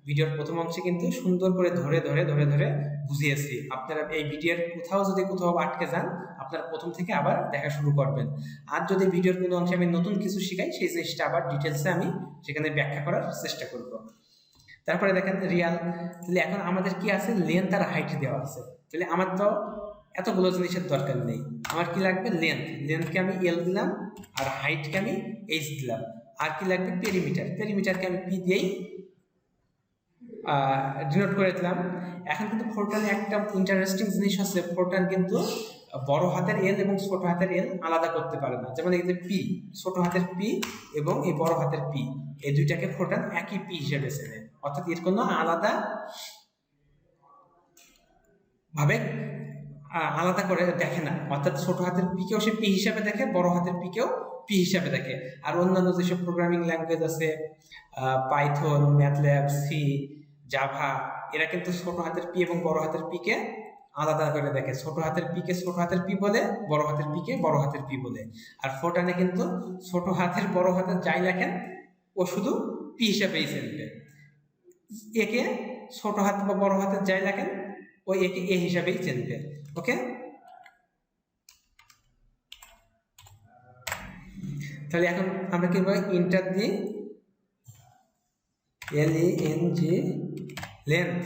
ভিডিওর প্রথম অংশে কিন্তু সুন্দর করে ধরে ধরে ধরে ধরে বুঝিয়েছি। আপনারা এই ভিডিওর কোথাও যদি কোথাও আটকে যান, আপনারা প্রথম থেকে আবার দেখা শুরু করবেন। আর যদি ভিডিওর কোনো অংশে আমি নতুন কিছু শেখাই, সেই জিনিসটা আবার ডিটেলসে আমি সেখানে ব্যাখ্যা করার চেষ্টা করব। তারপরে দেখেন রিয়াল, তাহলে এখন আমাদের কি আছে, লেন্থ আর হাইট দেওয়া আছে। তাহলে আমার তো এতগুলো জিনিসের দরকার নেই, আমার কি লাগবে, লেন্থ, লেন্থকে আমি L দিলাম, আর হাইটকে আমি H দিলাম, আর কি লাগবে, পেরিমিটার, পেরিমিটারকে আমি P দিয়েই ডিনোট করে দিলাম। এখন কিন্তু ফোরটানে একটা ইন্টারেস্টিং জিনিস হচ্ছে, ফোরটান কিন্তু বড় হাতের এল এবং ছোট হাতের এল আলাদা করতে পারে না। যেমন এই যে পি, ছোট হাতের পি এবং এই বড় হাতের পি, এই দুইটাকে ফোরটান একই পি হিসেবে চেনে, অর্থাৎ এর কোনো আলাদা ভাবে আলাদা করে দেখে না। অর্থাৎ ছোট হাতের পিকেও সে পি হিসাবে দেখে, বড় হাতের পিকেও পি হিসাবে দেখে। আর অন্যান্য যেসব প্রোগ্রামিং ল্যাঙ্গুয়েজ আছে, পাইথন, ম্যাথল্যাব, সি, জাভা, এরা কিন্তু ছোট হাতের পি এবং বড় হাতের পিকে আলাদা করে দেখে। ছোট হাতের পিকে ছোট হাতের পি বলে, বড় হাতের পিকে বড় হাতের পি বলে। আর ফোরটানে কিন্তু ছোট হাতের বড় হাতের যাই লেখেন ও শুধু পি হিসাবেই চিনবে, একে ছোট হাত বা বড় হাতের যাই লেখেন ও একে এ হিসাবেই চিনবে। ওকে, তাহলে এখন আমরা কি বলি, ইন্টার দিই LENG, লেন্থ,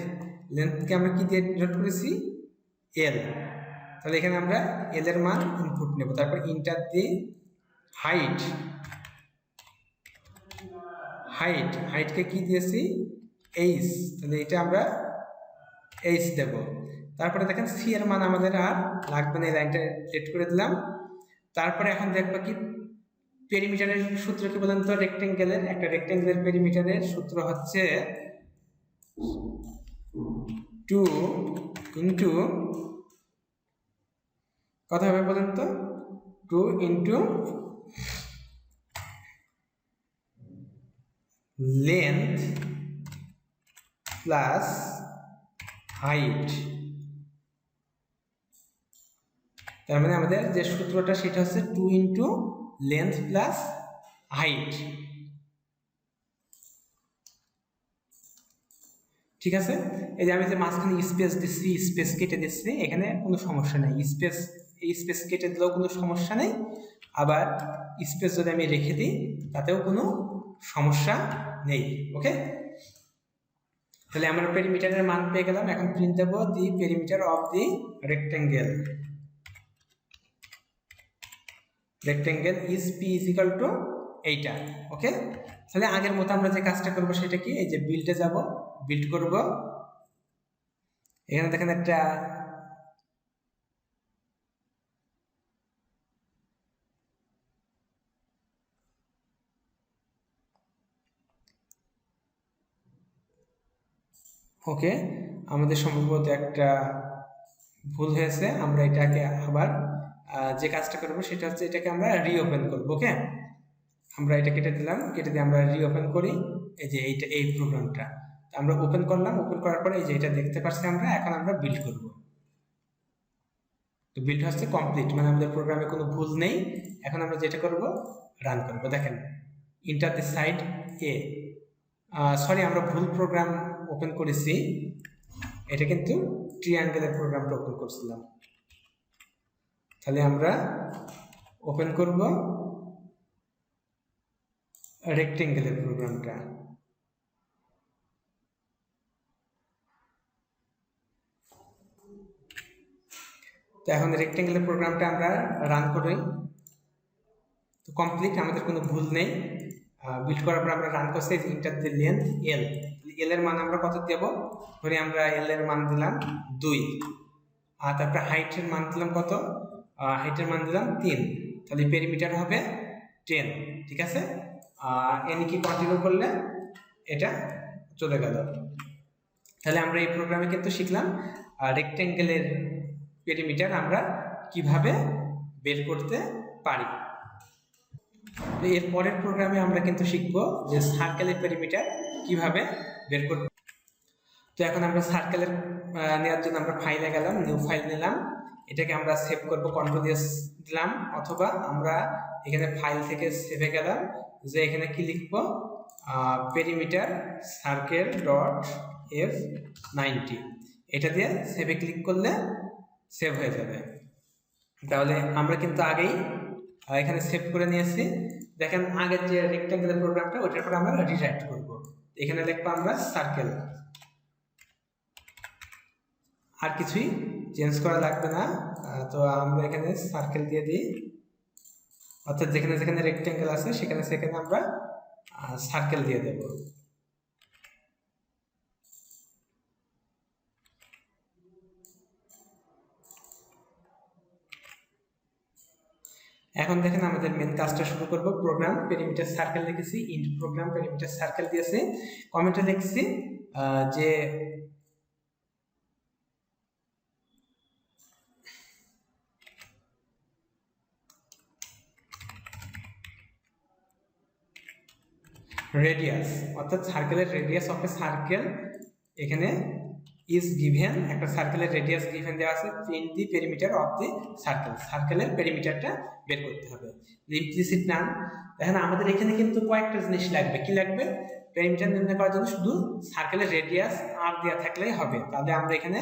লেন্থকে আমরা কি দিয়ে ডিনোট করেছি, L। তাহলে এখানে আমরা L এর মান ইনপুট নেব। তারপর ইন্টার দিই হাইট, হাইট, হাইটকে কি দিয়েছি, H, তাহলে এটা আমরা H দেব। তারপরে দেখেন সি এর মান আমাদের আর লাগবে না, এই লাইনটা ডিলিট করে দিলাম। তারপরে এখন দেখবো কি পেরিমিটারের সূত্র কি বলেন তো? রেক্টেঙ্গেলের, একটা রেক্টেঙ্গেলের পেরিমিটারের সূত্র হচ্ছে 2 ইন্টু, কত হবে বলেন তো? 2 ইন্টু লেন্থ প্লাস হাইট। তার মানে আমাদের যে সূত্রটা সেটা হচ্ছে 2 ইন্টু লেন্থ প্লাস হাইট। ঠিক আছে, এই যে আমি যে মাঝখানে স্পেস দিচ্ছি, স্পেস কেটে দিচ্ছি, এখানে কোনো সমস্যা নেই। এই স্পেস কেটে দিলেও কোনো সমস্যা নেই, আবার স্পেস যদি আমি রেখে দিই তাতেও কোনো সমস্যা নেই। ওকে, তাহলে আমরা পেরিমিটারের মান পেয়ে গেলাম। এখন প্রিন্ট দেবো the perimeter of the rectangle. Rectangle is P is equal to এইটা। ওকে, তাহলে আগের মতো আমরা যে কাজটা করবো সেটা কি, এই যে বিল্ডে যাব, বিল্ড করব। এখানে দেখেন একটা ওকে, আমাদের সম্ভবত একটা ভুল হয়েছে। আমরা এটাকে আবার যে কাজটা করব সেটা হচ্ছে এটাকে আমরা রিওপেন করব। ওকে, আমরা এটা কেটে দিলাম, কেটে দিয়ে আমরা রিওপেন করি। এই যে এইটা, এই প্রোগ্রামটা আমরা ওপেন করলাম। ওপেন করার পরে এই যে এটা দেখতে পাচ্ছি আমরা। এখন আমরা বিল্ড করব। তো বিল্ড হচ্ছে কমপ্লিট, মানে আমাদের প্রোগ্রামে কোনো ভুল নেই। এখন আমরা যেটা করব, রান করব। দেখেন inter the side A, sorry আমরা ভুল প্রোগ্রাম ওপেন করেছি। এটা কিন্তু ট্রিয়াঙ্গেলের প্রোগ্রামটা ওপেন করছিলাম। তাহলে আমরা ওপেন করব রেক্টেঙ্গেলের প্রোগ্রামটা। তো এখন রেক্টেঙ্গেলের প্রোগ্রামটা আমরা রান করি। তো কমপ্লিট, আমাদের কোনো ভুল নেই। বিল্ড করার পর আমরা রান করছি। ইন্টার দি লেন্থ এল, এল এর মান আমরা কত দেব? ধরি আমরা এল এর মান দিলাম 2, আর তারপরে হাইটের মান দিলাম কত? হাইটের মান দিলাম 3। তাহলে পেরিমিটার হবে 10। ঠিক আছে, এনি কি কন্টিনিউ করলে এটা চলে গেল। তাহলে আমরা এই প্রোগ্রামে কিন্তু শিখলাম রেক্টেঙ্গেলের পেরিমিটার আমরা কিভাবে বের করতে পারি। এর পরের প্রোগ্রামে আমরা কিন্তু শিখব যে সার্কেলের পেরিমিটার কিভাবে বের করতে। তো এখন আমরা সার্কেলের নেওয়ার জন্য আমরা ফাইলে গেলাম, নিউ ফাইল নিলাম। এটাকে আমরা সেভ করব, কন্ট্রোল এস দিলাম, অথবা আমরা এখানে ফাইল থেকে সেভে গেলাম, যে এখানে কি লিখব, পেরিমিটার সার্কেল ডট F90। এটা দিয়ে সেভে ক্লিক করলে সেভ হয়ে যাবে। তাহলে আমরা কিন্তু আগেই এখানে সেভ করে নিয়েছি। দেখেন আগের যে রেক্টেঙ্গেলের প্রোগ্রামটা, ওটার পর আমরা রিরাইট করব। এখানে লিখবো আমরা সার্কেল, আর কিছুই চেঞ্জ করা লাগবে না। তো আমরা এখানে সার্কেল দিয়ে দিই, অর্থাৎ যেখানে যেখানে রেক্টেঙ্গেল আছে সেখানে সেখানে আমরা সার্কেল দিয়ে দেব। এখন দেখেন আমাদের মেন কাজটা শুরু করব। প্রোগ্রাম পেরিমিটার সার্কেল লিখেছি, ইন্ট প্রোগ্রাম পেরিমিটার সার্কেল দিয়েছি, কমেন্টে লিখছি যে রেডিয়াস, অর্থাৎ সার্কেলের রেডিয়াস অফ এ সার্কেল এখানে ইজ গিভেন। একটা সার্কেলের রেডিয়াস গিভেন দেওয়া আছে, print the perimeter of the circle. সার্কেলের পেরিমিটারটা বের করতে হবে। ইমপ্লিসিট নাম, দেখেন আমাদের এখানে কিন্তু কয়েকটা জিনিস লাগবে। কি লাগবে? পেরিমিটার নির্ণয় করার জন্য শুধু সার্কেলের রেডিয়াস আর দেওয়া থাকলেই হবে। তাহলে আমরা এখানে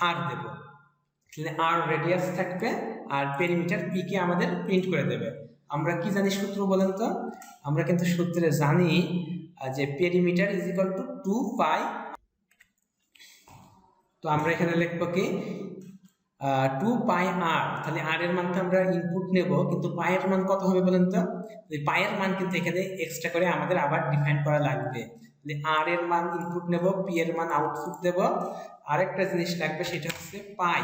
আর দেব, তাহলে আর রেডিয়াস থাকবে, আর পেরিমিটার পি কে আমাদের প্রিন্ট করে দেবে। আমরা কি জানি সূত্র বলেন তো? আমরা কিন্তু সূত্রে জানি যে পেরিমিটার ইজ ইকুয়াল টু 2 পাই। তো আমরা এখানে লিখব কি 2 পাই আর। তাহলে আর এর মানটা আমরা ইনপুট নেব, কিন্তু পাই এর মান কত হবে বলেন তো? পাই এর মান কিন্তু এখানে এক্সট্রা করে আমাদের আবার ডিফাইন করা লাগবে। তাহলে আর এর মান ইনপুট নেব, পি এর মান আউটপুট দেব। আরেকটা জিনিস লাগবে, সেটা হচ্ছে পাই।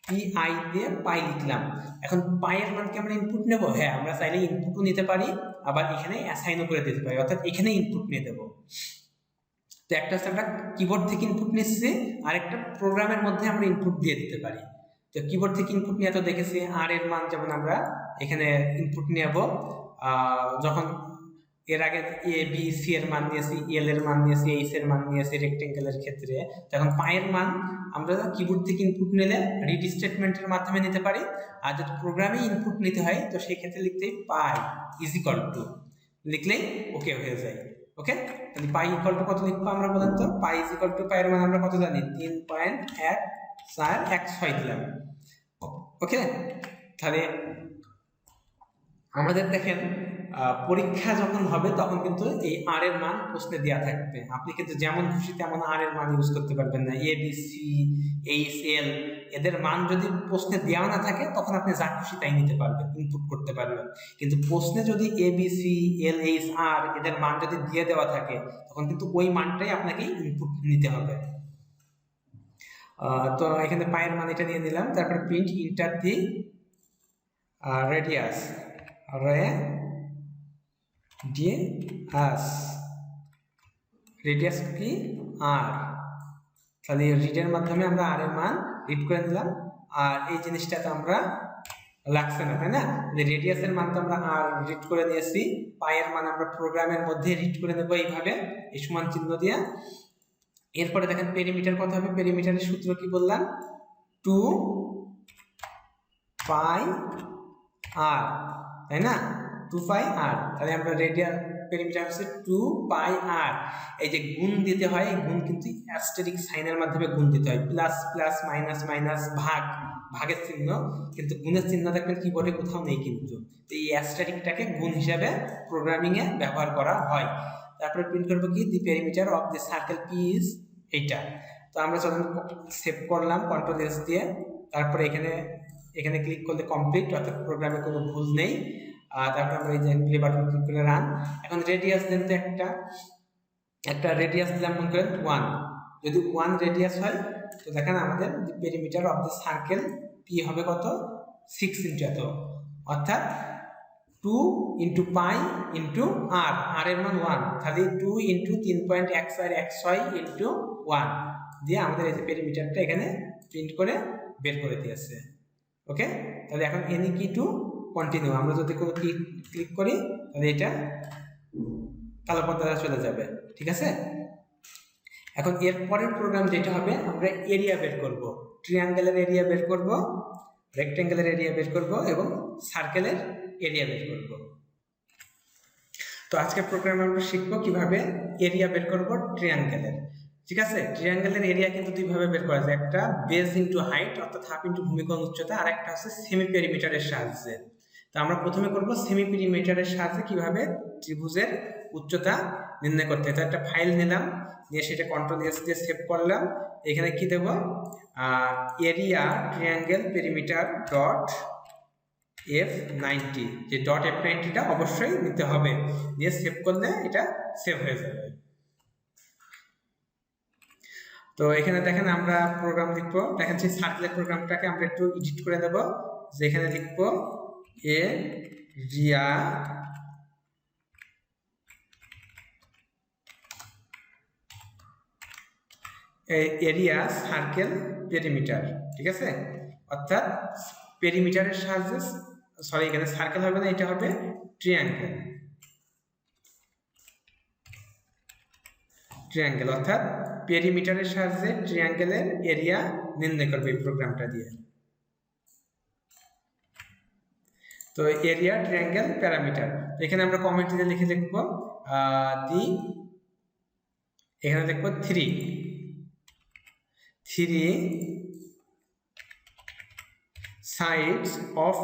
পি আই দিয়ে পাই লিখলাম। এখন পাইয়ের মানকে আমরা ইনপুট নেব, হ্যাঁ আমরা চাইলে ইনপুটও নিতে পারি, আবার এখানে অ্যাসাইনও করে দিতে পারি, অর্থাৎ এখানে ইনপুট নিয়ে দেবো। তো একটা হচ্ছে আমরা কিবোর্ড থেকে ইনপুট নিচ্ছি, আর একটা প্রোগ্রামের মধ্যে আমরা ইনপুট দিয়ে দিতে পারি। তো কিবোর্ড থেকে ইনপুট নিয়ে তো দেখেছি আর এর মান যেমন আমরা এখানে ইনপুট নেব, যখন এর আগে এ বি সি এর মান নিয়েছি, এল এর মান নিয়েছি, এইচ এর মান নিয়েছি রেক্টেঙ্গেলের ক্ষেত্রে, তখন পাইয়ের মান আমরা কিবোর্ড থেকে ইনপুট নিলে রিড স্টেটমেন্টের মাধ্যমে নিতে পারি, আর যদি প্রোগ্রামে ইনপুট নিতে হয় তো সেই ক্ষেত্রে লিখতে পাই ইজ ইকুয়াল টু লিখলেই ওকে হয়ে যায়। ওকে, তাহলে পাই ইকুয়াল টু কত লিখবো আমরা বলেন তো? পাই ইজ ইকুয়াল টু পাইয়ের মান আমরা কত জানি? 3.1416 দিলাম। ওকে, তাহলে আমাদের দেখেন পরীক্ষা যখন হবে তখন কিন্তু এই আর এর মান প্রশ্নে দেওয়া থাকবে, আপনি কিন্তু যেমন খুশি তেমন আর এর মান ইউজ করতে পারবেন না। এ বি সি এইচ এল এদের মান যদি প্রশ্নে দেওয়া না থাকে তখন আপনি যা খুশি তাই নিতে পারবেন, ইনপুট করতে পারবেন। কিন্তু প্রশ্নে যদি এ B C L H R এদের মান যদি দিয়ে দেওয়া থাকে তখন কিন্তু ওই মানটাই আপনাকে ইনপুট নিতে হবে। তো এখানে পায়ের মান এটা নিয়ে নিলাম, তারপরে প্রিন্ট ইন্টার দি রেডিয়াস রেডিয়াস কি আর, তাহলে রিডের মাধ্যমে আমরা আর এর মান রিড করে নিলাম। আর এই জিনিসটা তো আমরা লাগছে না, তাই না? রেডিয়াসের মান তো আমরা আর রিড করে নিয়েছি, পায়ের মান আমরা প্রোগ্রামের মধ্যে রিড করে নেব এইভাবে এই সমান চিহ্ন দিয়ে। এরপরে দেখেন পেরিমিটার কত হবে? পেরিমিটারের সূত্র কি বললাম? 2 পাই আর, তাই না? 2 পাই আর, তাহলে আমরা রেডিয়াল পেরিমিটার হচ্ছে 2 পাই আর। এই যে গুণ দিতে হয়, এই গুণ কিন্তু অ্যাস্টেরিক সাইনের মাধ্যমে গুণ দিতে হয়, প্লাস প্লাস মাইনাস মাইনাস ভাগ, ভাগের চিহ্ন, কিন্তু গুণের চিহ্ন দেখবেন কিবোর্ডে কোথাও নেই কিন্তু। তো এই অ্যাস্টেরিকটাকে গুণ হিসাবে প্রোগ্রামিংয়ে ব্যবহার করা হয়। তারপরে প্রিন্ট করবো কি? The perimeter of the circle P is এইটা। তো আমরা যখন সেভ করলাম কন্ট্রোল এস দিয়ে, তারপরে এখানে ক্লিক করলে কমপ্লিট, অর্থাৎ প্রোগ্রামে কোনো ভুল নেই। তারপরে আমরা এই যে প্লে বাটন ক্লিক করে রান। এখন রেডিয়াস দেন তো একটা রেডিয়াস দিলাম মনে করেন 1, যদি 1 রেডিয়াস হয় তো দেখেন আমাদের perimeter of the circle P হবে কত? 6 ইন্টু এত, অর্থাৎ 2 ইন্টু পাই ইন্টু আর, আর এর মান 1, তাহলে 2 ইন্টু 3.1416 ইন্টু 1 দিয়ে আমাদের এই যে পেরিমিটারটা এখানে প্রিন্ট করে বের করে দিয়েছে। ওকে, তাহলে এখন এনি কি টু কন্টিনিউ, আমরা যদি কোনো ক্লিক করি তাহলে এটা কালো পর্দায় চলে যাবে, ঠিক আছে? এখন এর পরের প্রোগ্রাম যেটা হবে, আমরা এরিয়া বের করব, ট্রায়াঙ্গেলের এরিয়া বের করব, রেক্টেঙ্গেলের এরিয়া বের করব এবং সার্কেলের এরিয়া বের করব। তো আজকের প্রোগ্রামে আমরা শিখবো কিভাবে এরিয়া বের করব ট্রায়াঙ্গেলের। ঠিক আছে, ট্রায়াঙ্গেলের এরিয়া কিন্তু দুইভাবে বের করা যায়, একটা বেস ইন্টু হাইট অর্থাৎ হাফ ইন্টু ভূমিকোণ উচ্চতা, আর একটা হচ্ছে সেমি পেরিমিটারের সাহায্যে। তো আমরা প্রথমে করব সেমি পেরিমিটারের সাহায্যে কিভাবে ত্রিভুজের উচ্চতা নির্ণয় করতে হয়। তো একটা ফাইল নিলাম, নিয়ে সেটা কন্ট্রোল এস দিয়ে সেভ করলাম। এখানে কি দেব? Area triangle perimeter dot F90, যে ডট F90টা অবশ্যই নিতে হবে, দিয়ে সেভ করলে এটা সেভ হয়ে যাবে। তো এখানে দেখেন আমরা প্রোগ্রাম লিখবো, দেখেন সেই সার্কেলের প্রোগ্রামটাকে আমরা একটু এডিট করে দেব, যেখানে লিখবো এরিয়া সার্কেল পেরিমিটার, ঠিক আছে? অর্থাৎ পেরিমিটারের সাহায্যে, সরি এখানে সার্কেল হবে না, এটা হবে ট্রায়াঙ্গেল, অর্থাৎ পেরিমিটারের সাহায্যে ট্রায়াঙ্গেলের এরিয়া নির্ণয় করবে এই প্রোগ্রামটা দিয়ে। তো এরিয়া ট্রায়াঙ্গেল প্যারামিটার, এখানে আমরা কমেন্টে লিখে লিখবো এখানে লিখবো 3 sides of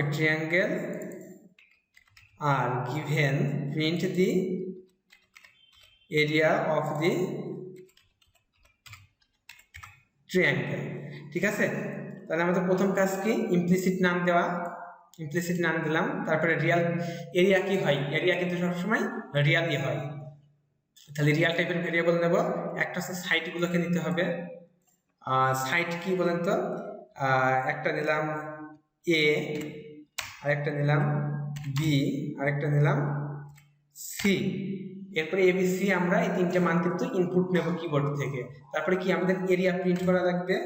a triangle are given, print the area of the triangle, ঠিক আছে? তাহলে আমাদের প্রথম কাজ কি? ইমপ্লিসিট নাম দেওয়া, ইমপ্লিসিট নাম দিলাম, তারপরে রিয়াল এরিয়া কি হয়, এরিয়া কিন্তু সবসময় রিয়ালই হয়, তাহলে রিয়াল টাইপের ভেরিয়েবল নেব। একটা হচ্ছে সাইডগুলোকে নিতে হবে। সাইড কি বলেন তো? একটা নিলাম এ, আরেকটা নিলাম বি, আরেকটা নিলাম সি। এরপরে এবিসি আমরা এই তিনটে মান কিন্তু ইনপুট নেব কিবোর্ড থেকে। তারপরে কি আমাদের এরিয়া প্রিন্ট করা লাগবে।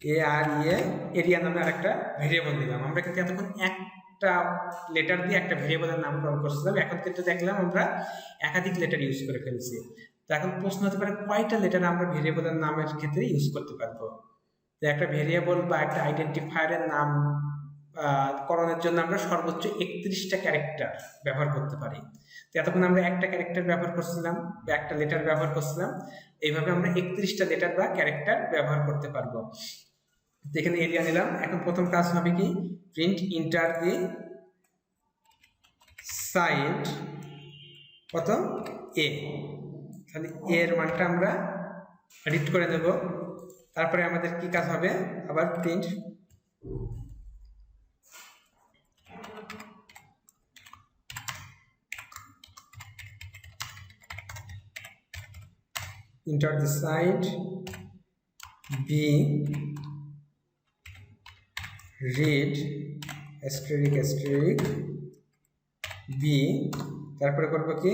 এ আর এরিয়া নামে আরেকটা ভেরিয়েবল দিলাম। আমরা কিন্তু এতক্ষণ একটা লেটার দিয়ে একটা ভেরিয়েবলের নামকরণ করছিলাম, এখন কিন্তু দেখলাম আমরা একাধিক লেটার ইউজ করে ফেলছি। তো এখন প্রশ্ন হতে পারে কয়টা লেটার আমরা ভেরিয়েবলের নামের ক্ষেত্রে ইউজ করতে পারবো। তো একটা ভেরিয়েবল বা একটা আইডেন্টিফায়ারের নাম করণের জন্য আমরা সর্বোচ্চ 31টা ক্যারেক্টার ব্যবহার করতে পারি। তো এতক্ষণ আমরা একটা ক্যারেক্টার ব্যবহার করছিলাম বা একটা লেটার ব্যবহার করছিলাম, এইভাবে আমরা 31টা লেটার বা ক্যারেক্টার ব্যবহার করতে পারবো। এখানে এরিয়া নিলাম। এখন প্রথম কাজ হবে কি, প্রিন্ট ইন্টার দি সাইড কত এ। তাহলে এর মানটা আমরা রিড করে নেব। তারপরে আমাদের কি কাজ হবে, আবার print enter the side B read * B. তারপরে করবো কি,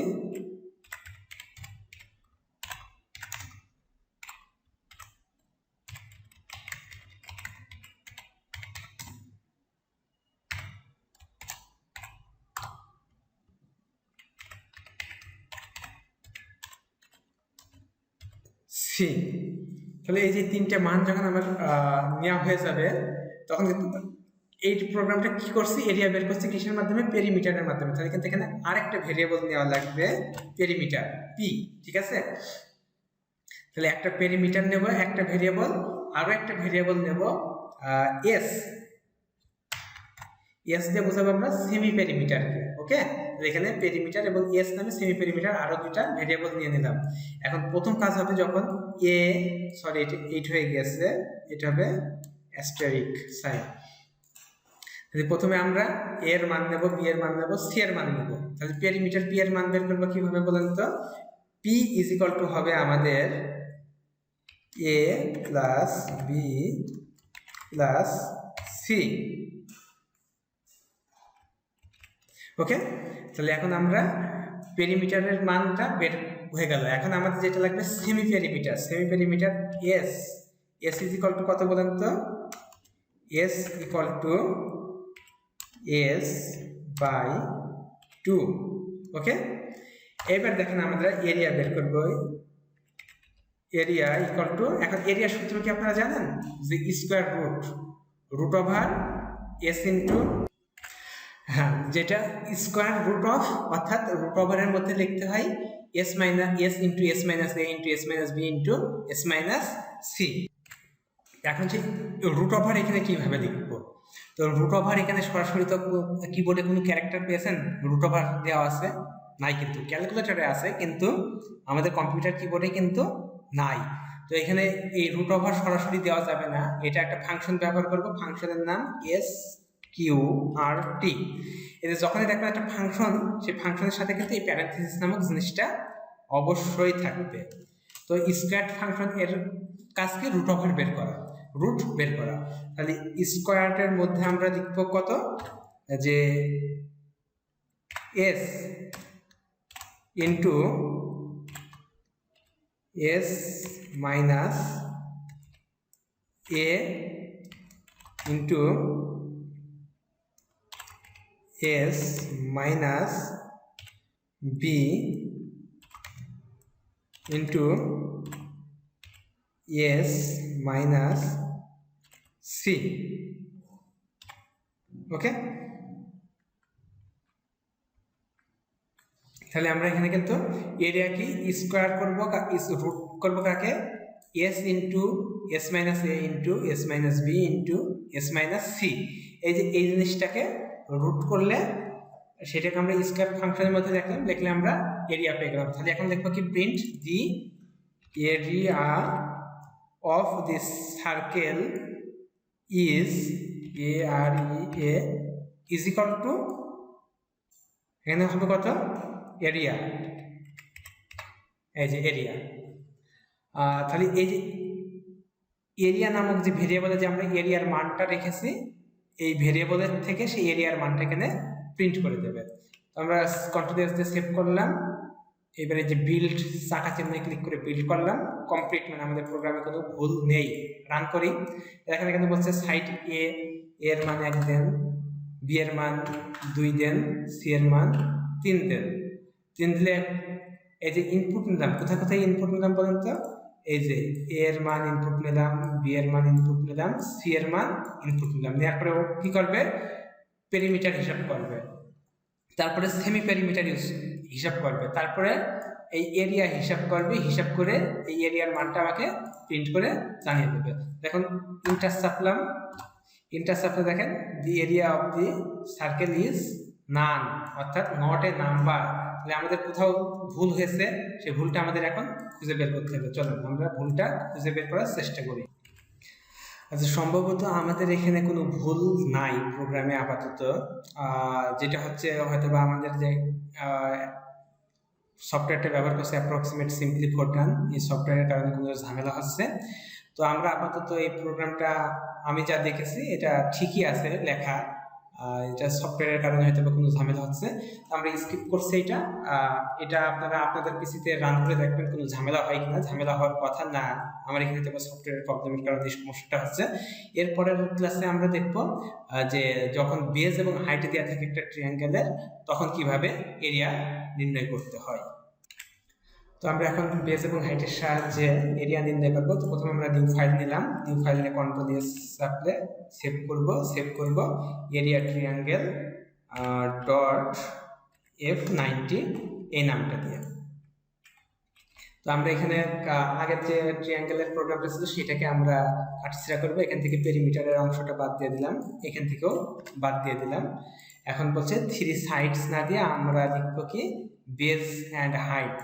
সি। তাহলে এই যে তিনটে মান যখন আমার নেওয়া হয়ে যাবে, তখন কিন্তু এই প্রোগ্রামটা কি করছি, এরিয়া বের করছি কিসের মাধ্যমে, পেরিমিটারের মাধ্যমে। তাহলে কিন্তু এখানে আরেকটা ভেরিয়েবল নেওয়া লাগবে, পেরিমিটার পি। ঠিক আছে, তাহলে একটা পেরিমিটার নেব, একটা ভেরিয়েবল, আরো একটা ভেরিয়েবল নেব এস। এস দিয়ে বোঝাবো আমরা সেমি পেরিমিটারকে। ওকে, এখানে পেরিমিটার এবং এস নামে সেমি পেরিমিটার আরো দুইটা ভেরিয়েবল নিয়ে নিলাম। এখন প্রথম কাজ হবে যখন এ, সরি এটা 8 হয়ে গেছে, এটা হবে অ্যাস্টেরিক সাইন। তাহলে প্রথমে আমরা এ এর মান নেব, বি এর মান নেব, সি এর মান নেব। তাহলে পেরিমিটার পি এর মান বের করবো কিভাবে বলেন তো? পি ইজ ইকুয়াল টু হবে আমাদের এ plus B plus C. Okay, তাহলে এখন আমরা পেরিমিটারের মানটা বের হয়ে গেল। এখন আমাদের যেটা লাগবে semi perimeter. Semi perimeter S, S is equal to কত বলেন তো? S equal to S by 2। Okay, এবার দেখেন আমরা এরিয়া বের করবো। এরিয়া ইকুয়াল টু, এখন এরিয়া সূত্র কি আপনারা জানেন? যে square root over S into, হ্যাঁ, যেটা স্কোয়ার রুট অফ, অর্থাৎ রুট ওভারের মধ্যে লিখতে হয় S minus S into S minus A into S minus B into S minus C. এখন যে রুট ওভার এখানে কিভাবে লিখবো? তো রুট ওভার এখানে সরাসরি তো কিবোর্ডে কোনো ক্যারেক্টার পেয়েছেন রুট ওভার দেওয়া আছে? নাই, কিন্তু ক্যালকুলেটরে আছে, কিন্তু আমাদের কম্পিউটার কিবোর্ডে কিন্তু নাই। তো এখানে এই রুট ওভার সরাসরি দেওয়া যাবে না, এটা একটা ফাংশন ব্যবহার করব। ফাংশনের নাম এস কিউ আর টি। এতে যখনই দেখবেন একটা ফাংশন, সেই ফাংশনের সাথে কিন্তু এই প্যারেন্থেসিস নামক জিনিসটা অবশ্যই থাকবে। তো স্কোয়ার ফাংশন এর কাজ কি? রুট ওভার বের করা, রুট বের করা। তাহলে স্কোয়ারের মধ্যে আমরা লিখব কত, যে S into S minus A into S minus B into S minus C. Okay, তাহলে আমরা এখানে কিন্তু এরিয়া কি স্কোয়ার করব, রুট করব কাকে? S into S minus A into S minus B into S minus C. এই যে এই জিনিসটাকে রুট করলে সেটাকে আমরা স্কোয়ার ফাংশনের মধ্যে দেখলাম, লিখলে আমরা এরিয়া পেয়ে গেলাম। তাহলে এখন লিখবো কি, print the area of this circle is A R A is equal to, এখানে হবে কত? এরিয়া এই যে এরিয়া। তাহলে এই যে এরিয়া নামক যে ভেরিয়েবলে যে আমরা এরিয়ার মানটা রেখেছি, এই ভেরিয়েবলের থেকে সেই এরিয়ার মানটা এখানে প্রিন্ট করে দেবে। তো আমরা কন্টিনিউয়াস দিয়ে সেভ করলাম। এবারে যে বিল্ড চাকা চিহ্নে ক্লিক করে বিল্ড করলাম, কমপ্লিট, মানে আমাদের প্রোগ্রামে কোনো ভুল নেই। রান করি, এখানে কিন্তু বলছে সাইট এ এর মান 1 দেন, বি এর মান 2 দেন, সি এর মান 3 দেন। 3 দিলে এই যে ইনপুট নিলাম, কোথায় কোথায় ইনপুট নিলাম বলেন তো? এই যে এ এর মান ইনপুট নিলাম, বি এর মান ইনপুট নিলাম, সি এর মান ইনপুট নিলাম। নেওয়ার পরে ও কি করবে? পেরিমিটার হিসাব করবে, তারপরে সেমি পেরিমিটার হিসাব করবে, তারপরে এই এরিয়া হিসাব করবে, হিসাব করে এই এরিয়ার মানটা আমাকে প্রিন্ট করে জানিয়ে দেবে। দেখুন ইন্টার চাপলাম, ইন্টার চাপলে দেখেন দি area of the circle is none, অর্থাৎ নট এ নাম্বার। তাহলে আমাদের কোথাও ভুল হয়েছে, সেই ভুলটা আমাদের এখন খুঁজে বের করতে হবে। চলুন আমরা ভুলটা খুঁজে বের করার চেষ্টা করি। আচ্ছা, সম্ভবত আমাদের এখানে কোনো ভুল নাই প্রোগ্রামে আপাতত, যেটা হচ্ছে হয়তো বা আমাদের যে সফটওয়্যারটা ব্যবহার করছে অ্যাপ্রক্সিমেট সিম্পলি ফোরট্রান, এই সফটওয়্যারের কারণে কোনো ঝামেলা হচ্ছে। তো আমরা আপাতত এই প্রোগ্রামটা আমি যা দেখেছি এটা ঠিকই আছে লেখা, এটা সফটওয়্যারের কারণে হয়তো বা কোনো ঝামেলা হচ্ছে। আমরা স্কিপ করছি এটা। এটা আপনারা আপনাদের পিসিতে রান করে দেখবেন কোনো ঝামেলা হয় কিনা। ঝামেলা হওয়ার কথা না, আমার এখানে তো সফটওয়্যারের প্রবলেমের কারণে এই সমস্যাটা হচ্ছে। এরপরের ক্লাসে আমরা দেখব যে যখন বেজ এবং হাইট দেওয়া থাকে একটা ট্রায়াঙ্গেলের, তখন কিভাবে এরিয়া নির্ণয় করতে হয়। তো আমরা এখন বেস এবং হাইটের সাহায্যে এরিয়া নির্ণয় করবো। তো প্রথমে আমরা নিউ ফাইল নিলাম, নিউ ফাইল নিয়ে কন্ট্রোল দিয়ে চাপলে সেভ করব এরিয়া ট্রায়াঙ্গেল ডট F90 এই নামটা দিয়ে। তো আমরা এখানে আগের যে ট্রায়াঙ্গেলের প্রোগ্রামটা ছিল সেটাকে আমরা কাটছাড়া করবো। এখান থেকে পেরিমিটারের অংশটা বাদ দিয়ে দিলাম, এখান থেকেও বাদ দিয়ে দিলাম। এখন বলছে 3 সাইডস না দিয়ে আমরা লিখবো কি base and height,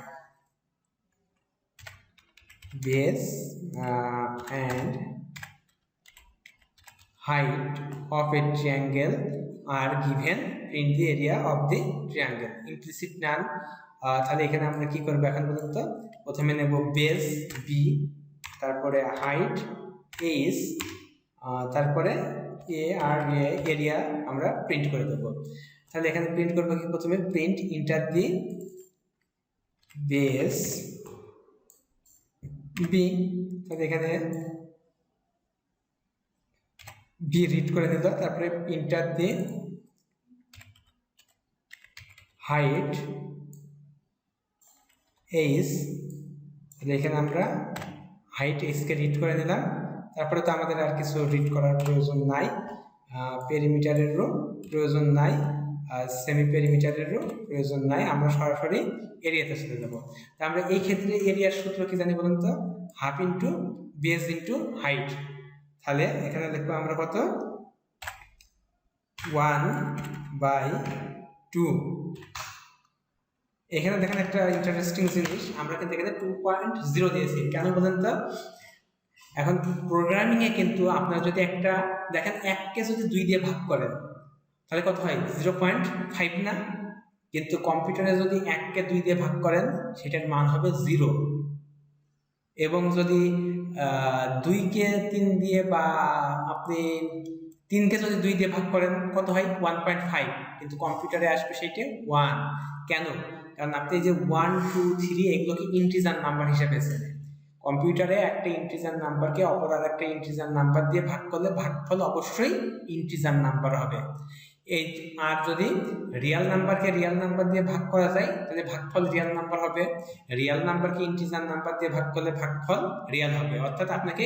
base and height of a triangle are given, print the area of the triangle, implicit none। তাহলে এখানে আমরা কি করব এখন পর্যন্ত? প্রথমে নেব বেস বি, তারপরে হাইট এস, তারপরে এ আর এরিয়া আমরা প্রিন্ট করে দেব। তাহলে এখানে প্রিন্ট করব কি? প্রথমে print enter the base B, তাহলে এখানে বি রিড করে নিল, তারপরে ইন্টার দিয়ে হাইট এইস, তাহলে এখানে আমরা হাইট এইসকে রিড করে নিলাম। তারপরে তো আমাদের আর কিছু রিড করার প্রয়োজন নাই, পেরিমিটারেরও প্রয়োজন নাই, সেমি পেরিমিটারেরও প্রয়োজন নাই, আমরা সরাসরি এরিয়াতে চলে যাব। তা আমরা এই ক্ষেত্রে এরিয়ার সূত্র কি জানি বলুন তো? Half into base into height. তাহলে এখানে লিখবো আমরা কত? 1/2। এখানে দেখেন একটা ইন্টারেস্টিং জিনিস, আমরা কিন্তু এখানে 2.0 দিয়েছি। কেন বলেন তো? এখন প্রোগ্রামিংয়ে কিন্তু আপনার যদি একটা দেখেন 1কে যদি 2 দিয়ে ভাগ করেন তাহলে কত হয়? 0.5 না? কিন্তু কম্পিউটারে যদি 1কে 2 দিয়ে ভাগ করেন সেটার মান হবে 0, এবং যদি 2কে 3 দিয়ে বা আপনি 3কে যদি 2 দিয়ে ভাগ করেন কত হয়? 1.5, কিন্তু কম্পিউটারে আসবে সেইটা 1। কেন? কারণ আপনি যে 1, 2, 3 এগুলোকে ইন্টিজার নাম্বার হিসেবে চেনে। কম্পিউটারে একটা ইন্টিজার নাম্বারকে অপর আর একটা ইন্টিজার নাম্বার দিয়ে ভাগ করলে ভাগফল অবশ্যই ইন্টিজার নাম্বার হবে। এই আর যদি রিয়েল নাম্বারকে রিয়েল নাম্বার দিয়ে ভাগ করা যায় তাহলে ভাগফল রিয়েল নাম্বার হবে। রিয়েল নাম্বারকে ইন্টিজার নাম্বার দিয়ে ভাগ করলে ভাগফল রিয়েল হবে। অর্থাৎ আপনাকে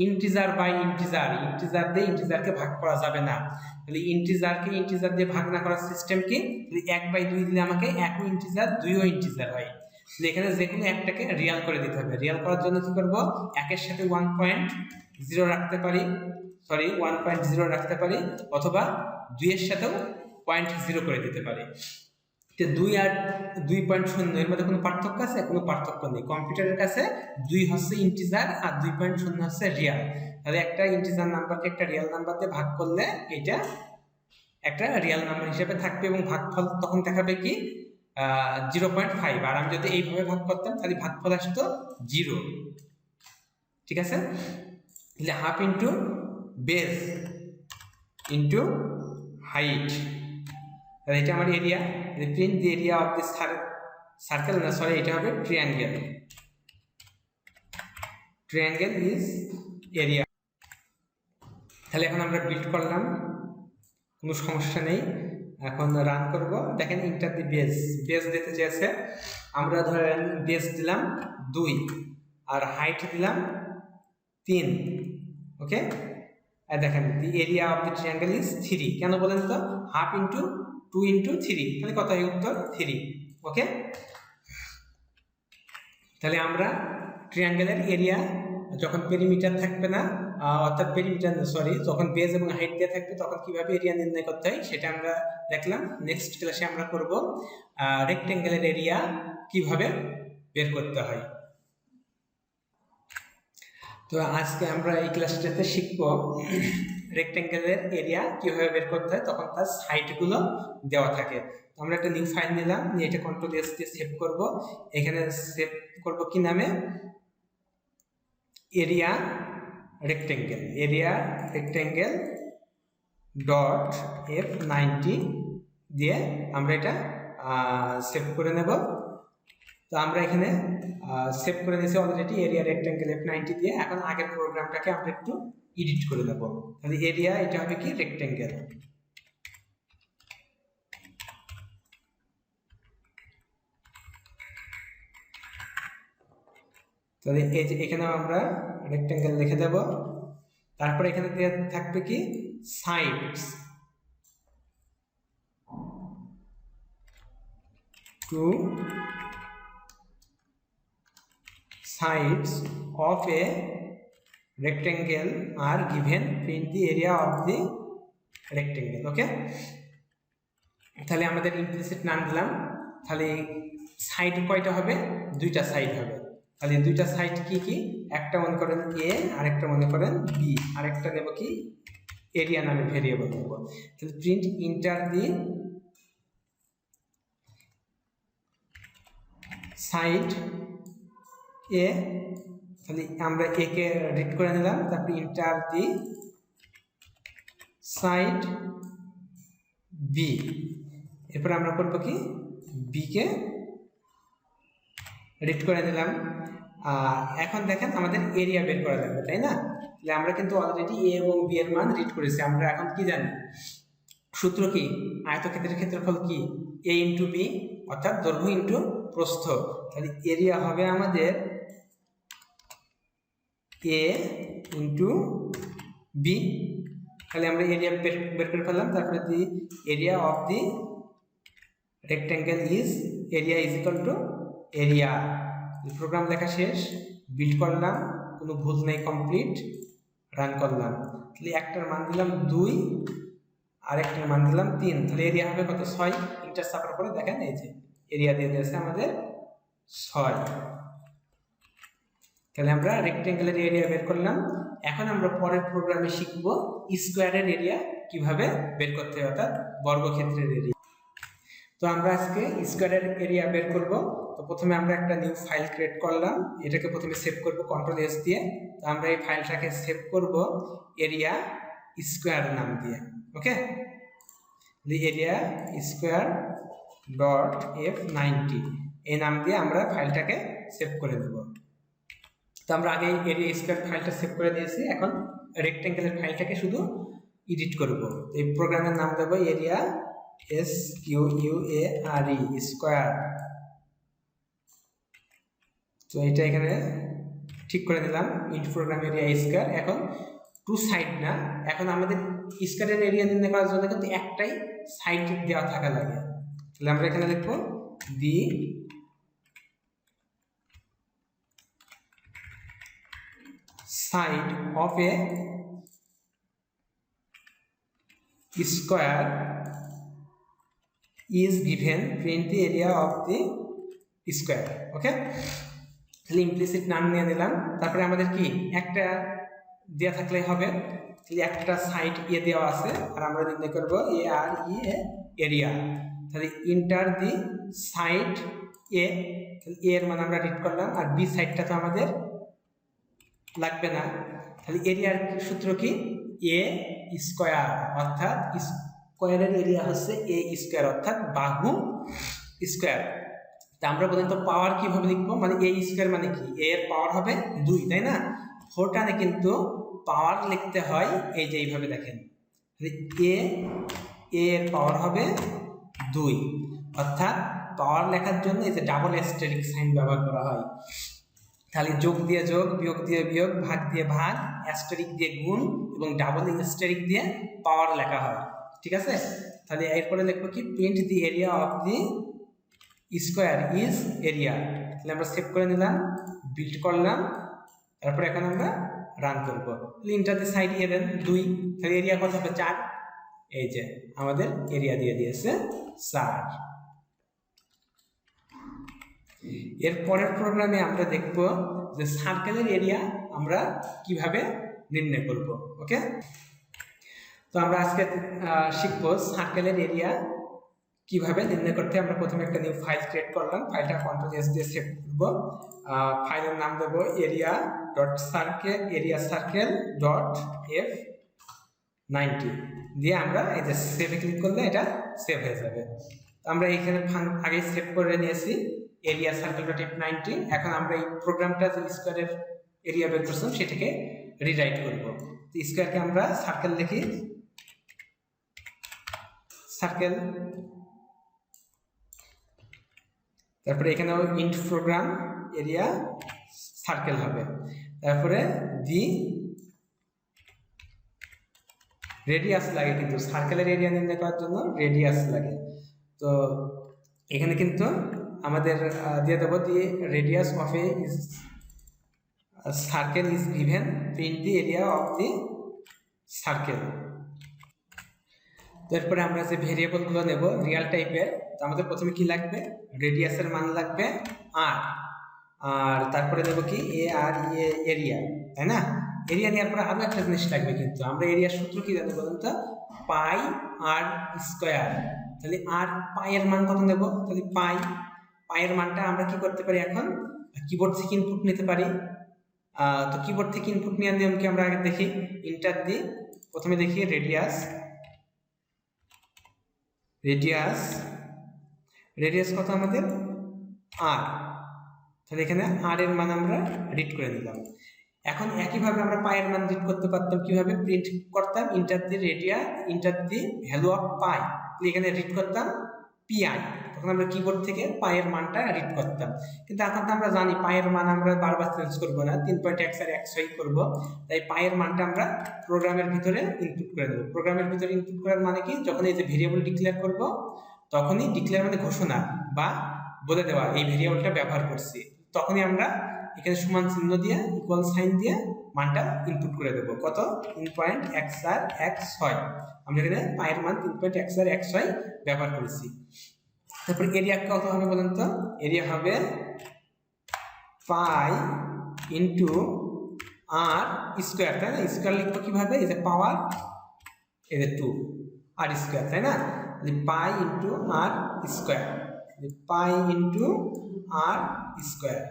ইন্টিজার বাই ইন্টিজার, ইন্টিজার দিয়ে ইন্টিজারকে ভাগ করা যাবে না। তাহলে ইন্টিজারকে ইন্টিজার দিয়ে ভাগ না করার সিস্টেম কি? 1/2 দিলে আমাকে 1ও ইন্টিজার 2ও ইন্টিজার হয়। এখানে যে কোনো একটাকে রিয়াল করে দিতে হবে। রিয়াল করার জন্য কি করব? 1-এর সাথে 1.0 রাখতে পারি, 1.0 রাখতে পারি, অথবা 2-এর সাথেও 0.0 করে দিতে পারি। তো 2 আর 2.0 এর মধ্যে কোনো পার্থক্য আছে? কোনো পার্থক্য নেই। কম্পিউটারের কাছে 2 হচ্ছে ইন্টিজার আর 2.0 হচ্ছে রিয়াল। তাহলে একটা ইন্টিজার নাম্বারকে একটা রিয়াল নাম্বার দিয়ে ভাগ করলে এটা একটা রিয়াল নাম্বার হিসেবে থাকবে, এবং ভাগফল তখন দেখাবে কি? 0.5, আর আমি যদি এইভাবে ভাগ করতাম তাহলে ভাগফল আসতো 0। ঠিক আছে, তাহলে half into base into height, তাহলে এটা আমার area. Print the area of this circle, না সরি, এটা হবে ট্রায়াঙ্গেল। Triangle is area. তাহলে এখন আমরা বিল্ড করলাম, কোনো সমস্যা নেই। এখন রান করব। দেখেন ইন্টার দি বেস, বেস দিতে চেয়েছে, আমরা ধরেন বেস দিলাম 2 আর হাইট দিলাম 3। ওকে, আর দেখেন দি area of the triangle is 3। কেন বলেন তো? হাফ ইন্টু 2 ইন্টু 3, তাহলে কত হয় উত্তর? 3। ওকে, তাহলে আমরা ট্রায়াঙ্গেলের এরিয়া যখন পেরিমিটার থাকবে না, অর্থাৎ পেরিমিটার সরি, যখন বেস এবং হাইট দিয়ে থাকবে তখন কিভাবে এরিয়া নির্ণয় করতে হয় সেটা আমরা দেখলাম। নেক্সট ক্লাসে আমরা করব রেক্টেঙ্গেলের এরিয়া কিভাবে বের করতে হয়। তো আজকে আমরা এই ক্লাসটাতে শিখব রেক্টেঙ্গেলের এরিয়া কিভাবে বের করতে হয়, তখন তার সাইডগুলো দেওয়া থাকে। তো আমরা একটা নিউ ফাইল নিলাম, নিয়ে এটা কন্ট্রোল এস দিয়ে সেভ করব। এখানে সেভ করব কি নামে? Area rectangle, area rectangle dot F90 দিয়ে আমরা এটা সেভ করে নেব। তো আমরা এখানে সেভ করে নিয়েছি অলরেডি এরিয়া রেক্টেঙ্গেল F90 দিয়ে। এখন আগের প্রোগ্রামটাকে আমরা একটু এডিট করে নেব। তাহলে এরিয়া এটা হবে কি? রেক্টেঙ্গেল। তাহলে এই যে এখানে আমরা রেক্টেঙ্গেল লিখে দেব। তারপরে এখানে দেওয়া থাকবে কি? Sides, two sides of a rectangle are given, print the area of the rectangle. ওকে, তাহলে আমাদের ইমপ্লিসিট নাম দিলাম। তাহলে সাইড কয়টা হবে? 2টা সাইড হবে। তাহলে 2টা সাইড কি কি? একটা মনে করেন এ, আরেকটা মনে করেন বি, আরেকটা নেব কি? এরিয়া নামে ভেরিয়েবল নেব। তাহলে প্রিন্ট ইন্টার দি সাইড এ, তাহলে আমরা এ কে রিড করে নিলাম। তারপর ইন্টার দি সাইড বি, এরপর আমরা করবো কি? বি কে রিড করে নিলাম। এখন দেখেন আমাদের এরিয়া বের করা লাগবে, তাই না? তাহলে আমরা কিন্তু অলরেডি এ এবং বি এর মান রিড করেছি। আমরা এখন কি জানি? সূত্র কি? আয়তক্ষেত্রের ক্ষেত্রফল কি? এ ইন্টু বি, অর্থাৎ দৈর্ঘ্য ইন্টু প্রস্থ। তাহলে এরিয়া হবে আমাদের এ ইন্টু বি। তাহলে আমরা এরিয়া বের করে ফেললাম। তারপরে the area of the rectangle is, area is equal to area. Program লেখা শেষ, বিল্ড করলাম, কোনো ভুল নেই, কমপ্লিট, রান করলাম। তাহলে একটার মান দিলাম 2 আর একটার মান দিলাম 3। তাহলে এরিয়া হবে কত? 6। ইন্টার চাপার পরে দেখেন এই যে এরিয়া দিয়ে দিয়েছে আমাদের 6। তাহলে আমরা রেক্টেঙ্গেলের এরিয়া বের করলাম। এখন আমরা পরের প্রোগ্রামে শিখব স্কোয়ারের এরিয়া কিভাবে বের করতে হয়, অর্থাৎ বর্গক্ষেত্রের এরিয়া। তো আমরা আজকে স্কোয়ারের এরিয়া বের করব। তো প্রথমে আমরা একটা নিউ ফাইল ক্রিয়েট করলাম, এটাকে প্রথমে সেভ করব কন্ট্রোল এস দিয়ে। তো আমরা এই ফাইলটাকে সেভ করব এরিয়া স্কোয়ার নাম দিয়ে। ওকে, এরিয়া স্কোয়ার ডট F90 এই নাম দিয়ে আমরা ফাইলটাকে সেভ করে দেব। তো আমরা আগে এরিয়া স্কোয়ার ফাইলটা সেভ করে দিয়েছি, এখন রেক্টেঙ্গেলের ফাইলটাকে শুধু এডিট করব। এই প্রোগ্রামের নাম দেব এরিয়া SQUARE স্কোয়ার। তো এটা এখানে ঠিক করে দিলাম, ইন্ট প্রোগ্রাম এরিয়া স্কোয়ার। এখন টু সাইড না, এখন আমাদের স্কোয়ারের এরিয়া নির্ণয় করার জন্য কিন্তু একটাই সাইড দেওয়া থাকা লাগে। তাহলে আমরা এখানে লিখব দি side of a square is given, print the area of the square. ওকে, তাহলে ইমপ্লিসিট নাম নিয়ে নিলাম। তারপরে আমাদের কি একটা দেওয়া থাকলে হবে, তাহলে একটা সাইড এ দেওয়া আছে আর আমরা নির্ণয় করব এ আর ই এরিয়া। তাহলে ইন্টার দি সাইড এ, এর মান আমরা রিড করলাম, আর বি সাইডটা তো আমাদের লাগবে না। তাহলে এরিয়ার সূত্র কি? এ স্কোয়ার, অর্থাৎ স্কোয়ারের এরিয়া হচ্ছে এ স্কোয়ার, অর্থাৎ বাহু স্কোয়ার। তা আমরা পর্যন্ত পাওয়ার কিভাবে লিখবো? মানে এ স্কোয়ার মানে কি? এ এর পাওয়ার হবে 2, তাই না? 4 টানে কিন্তু পাওয়ার লিখতে হয় এই যে এইভাবে, দেখেন এ এর পাওয়ার হবে 2, অর্থাৎ পাওয়ার লেখার জন্য এই যে ডাবল অ্যাস্টেরিক সাইন ব্যবহার করা হয়। তাহলে যোগ দিয়ে যোগ, বিয়োগ দিয়ে বিয়োগ, ভাগ দিয়ে ভাগ, অ্যাস্টেরিক দিয়ে গুণ এবং ডাবল অ্যাস্টেরিক দিয়ে পাওয়ার লেখা হয়, ঠিক আছে? তাহলে এরপরে লিখবো কি? Print the area of the square is area. তাহলে আমরা সেভ করে নিলাম, বিল্ড করলাম, তারপরে এখন আমরা রান করবো। ইন্টার দি সাইড এ দেন 2, তাহলে এরিয়া কত হবে? 4। এই যে আমাদের এরিয়া দিয়ে দিয়েছে 4। এর পরের প্রোগ্রামে আমরা দেখব যে সার্কেলের এরিয়া আমরা কিভাবে নির্ণয় করব। ওকে, তো আমরা আজকে শিখবো সার্কেলের এরিয়া কিভাবে নির্ণয় করতে। আমরা প্রথমে একটা নিউ ফাইল ক্রিয়েট করলাম, ফাইলটা Ctrl+S দিয়ে সেভ করব। ফাইলের নাম দেবো area.circle.f90 দিয়ে আমরা এই যে সেভে ক্লিক করলে এটা সেভ হয়ে যাবে। আমরা এখানে আগে সেভ করে নিয়েছি এরিয়া সার্কেল.f90। এখন আমরা এই প্রোগ্রামটা যে স্কোয়ারের এরিয়া বের করছিলাম সেটাকে রিরাইট করব। তো স্কোয়ারকে আমরা সার্কেল লিখি, সার্কেল, তারপরে এখানে ইন্ট প্রোগ্রাম এরিয়া সার্কেল হবে, তারপরে দি রেডিয়াস লাগে, কিন্তু সার্কেলের এরিয়া নির্ণয় করার জন্য রেডিয়াস লাগে। তো এখানে কিন্তু আমাদের দিয়ে দেবো the radius of a circle is given, print the area of the circle. তারপরে আমরা যে ভেরিয়েবলগুলো নেব রিয়াল টাইপের, তো আমাদের প্রথমে কি লাগবে? রেডিয়াসের মান লাগবে আর, আর তারপরে দেবো কি? এ আর এরিয়া, তাই না? এরিয়া নেওয়ার পরে আরও একটা জিনিস লাগবে, কিন্তু আমরা এরিয়ার সূত্র কি জানি বলুন তো? পাই আর স্কোয়ার। তাহলে আর পাইয়ের মান কত নেব? তাহলে পাইয়ের মানটা আমরা কি করতে পারি? এখন কিবোর্ড থেকে ইনপুট নিতে পারি। তো কিবোর্ড থেকে ইনপুট নেওয়ার নিয়ম কি আমরা আগে দেখি। ইন্টার দিই, প্রথমে দেখি রেডিয়াস কত আমাদের? আর। তাহলে এখানে আর এর মান আমরা রিড করে নিলাম। এখন একইভাবে আমরা পাইয়ের মান রিড করতে পারতাম, কিভাবে? প্রিন্ট করতাম inter the radius, inter the value of পাই, এখানে রিড করতাম পিআই। তখন আমরা কিবোর্ড থেকে পাইয়ের মানটা রিড করতাম। কিন্তু এখন তো আমরা জানি পাইয়ের মান আমরা বারবার চেঞ্জ করবো না, 3.x আর 100 করব। তাই পাইয়ের মানটা আমরা প্রোগ্রামের ভিতরে ইনপুট করে দেবো। প্রোগ্রামের ভিতরে ইনপুট করার মানে কি? যখন এই যে ভেরিয়েবল ডিক্লেয়ার করব, তখনই ডিক্লেয়ার মানে ঘোষণা বা বলে দেওয়া এই ভেরিয়েবলটা ব্যবহার করছি, তখনই আমরা এখানে সমান চিহ্ন দিয়ে ইকুয়াল সাইন দিয়ে মানটা ইনপুট করে দেবো। কত? 3.x6। আমরা এখানে পাইয়ের মান 3.x6 ব্যবহার করেছি। তারপর এরিয়া কত হবে বলেন তো? এরিয়া হবে পাই ইন্টু আর স্কোয়ার, তাই না? স্কোয়ার লিখবো কিভাবে? এই যে পাওয়ার, এই যে 2 আর স্কোয়ার, তাই না? পাই ইন্টু আর স্কোয়ার, পাই ইন্টু আর স্কোয়ার,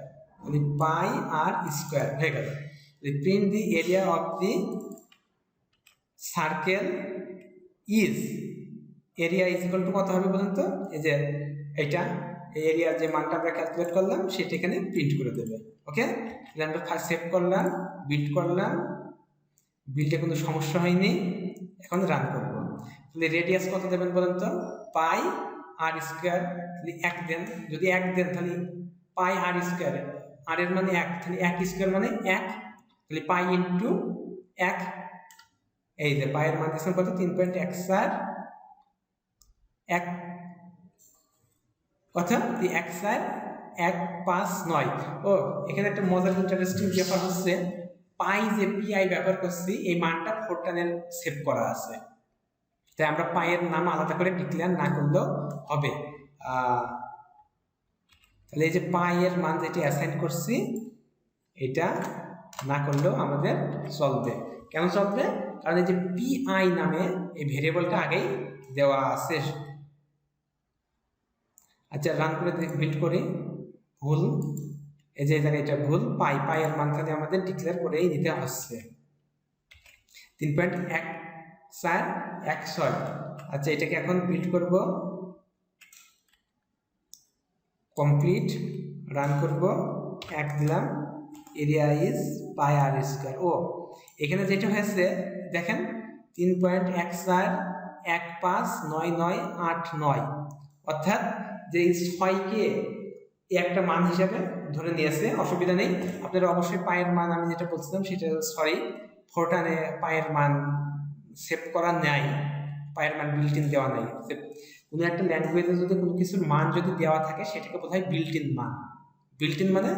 পাই আর স্কোয়ার হয়ে গেল। Print the area of the circle is, area is equal to কত হবে বলুন তো? এই যে এইটা, এই এরিয়ার যে মানটা আমরা ক্যালকুলেট করলাম সেটা এখানে প্রিন্ট করে দেবে। ওকে, তাহলে আমরা ফার্স্ট সেভ করলাম, বিল্ড করলাম, বিল্ডে কোনো সমস্যা হয়নি। এখন রান করবো। তাহলে রেডিয়াস কত দেবেন বলুন তো? পাই আর স্কোয়ার, তাহলে 1 দেন। যদি 1 দেন তাহলে পাই আর স্কোয়ার, আর এর মানে 1, তাহলে 1 স্কোয়ার মানে 1, তাহলে পাই ইন্টু 1। এই যে পাইয়ের মান দিচ্ছেন কত? 3.x4 1 কথা 1 4 1 5 9। ও, এখানে একটা মজার ইন্টারেস্টিং ব্যাপার হচ্ছে, পাই যে পিআই ব্যবহার করছি এই মানটা 4 টানের সেভ করা আছে, তাই আমরা পাইয়ের নাম আলাদা করে ডিক্লেয়ার না করলেও হবে। তাহলে এই যে পাইয়ের মান যেটি অ্যাসাইন করছি এটা না করলেও আমাদের চলবে। কেন চলবে? কারণ এই যে পিআই নামে এই ভেরিয়েবলটা আগেই দেওয়া আছে। আচ্ছা রান করে বিল্ড করি, ভুল, এই যে জায়গায় এটা ভুল, পাই এর মান তাহলে আমাদের ডিক্লেয়ার করেই দিতে হচ্ছে 3.1416। আচ্ছা এটাকে এখন বিল্ড করব, কমপ্লিট, রান করব, 1 দিলাম, area is pi r square. ও এখানে যেটা হয়েছে দেখেন 3.14159989, অর্থাৎ যে 6কে একটা মান হিসাবে ধরে নিয়েছে, অসুবিধা নেই। আপনারা অবশ্যই পায়ের মান, আমি যেটা বলছিলাম সেটা সরি, ফোরটানে পায়ের মান সেভ করা নাই, পায়ের মান বিল্ট ইন দেওয়া নাই। কোনো একটা ল্যাঙ্গুয়েজে যদি কোনো কিছুর মান যদি দেওয়া থাকে সেটাকে বলা হয় বিল্ট ইন মান। বিল্ট ইন মানে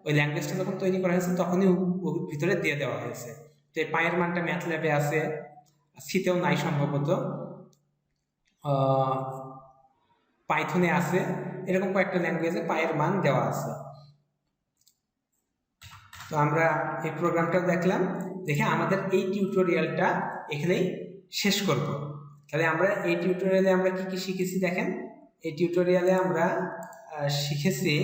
ওই ল্যাঙ্গুয়েজটা যখন তৈরি করা হয়েছে তখনই ওর ভিতরে দিয়ে দেওয়া হয়েছে। তো এই পায়ের মানটা ম্যাথল্যাবে আছে, সিতেও নাই সম্ভবত, পাইথনে আছে, এরকম কয়েকটা ল্যাঙ্গুয়েজে পায়ের মান দেওয়া আছে। তো আমরা এই প্রোগ্রামটাও দেখলাম, দেখে আমাদের এই টিউটোরিয়ালটা এখানেই শেষ করব। তাহলে আমরা এই টিউটোরিয়ালে আমরা কি কি শিখেছি দেখেন। এই টিউটোরিয়ালে আমরা শিখেছি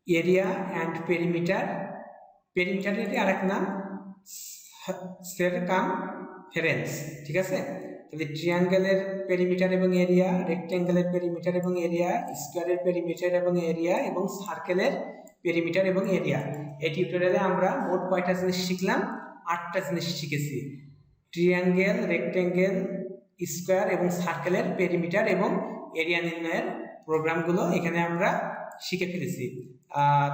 এরিয়া অ্যান্ড পেরিমিটার, পেরিমিটারের আরেক নাম সার্কামফারেন্স, ঠিক আছে। তাহলে ট্রায়াঙ্গেলের পেরিমিটার এবং এরিয়া, রেক্ট্যাঙ্গেলের পেরিমিটার এবং এরিয়া, স্কোয়ারের পেরিমিটার এবং এরিয়া এবং সার্কেলের পেরিমিটার এবং এরিয়া। এই টিউটোরিয়ালে আমরা মোট কয়টা জিনিস শিখলাম? 8টা জিনিস শিখেছি। ট্রায়াঙ্গেল, রেক্ট্যাঙ্গেল, স্কোয়ার এবং সার্কেলের পেরিমিটার এবং এরিয়া নির্ণয়ের প্রোগ্রামগুলো এখানে আমরা শিখে ফেলেছি।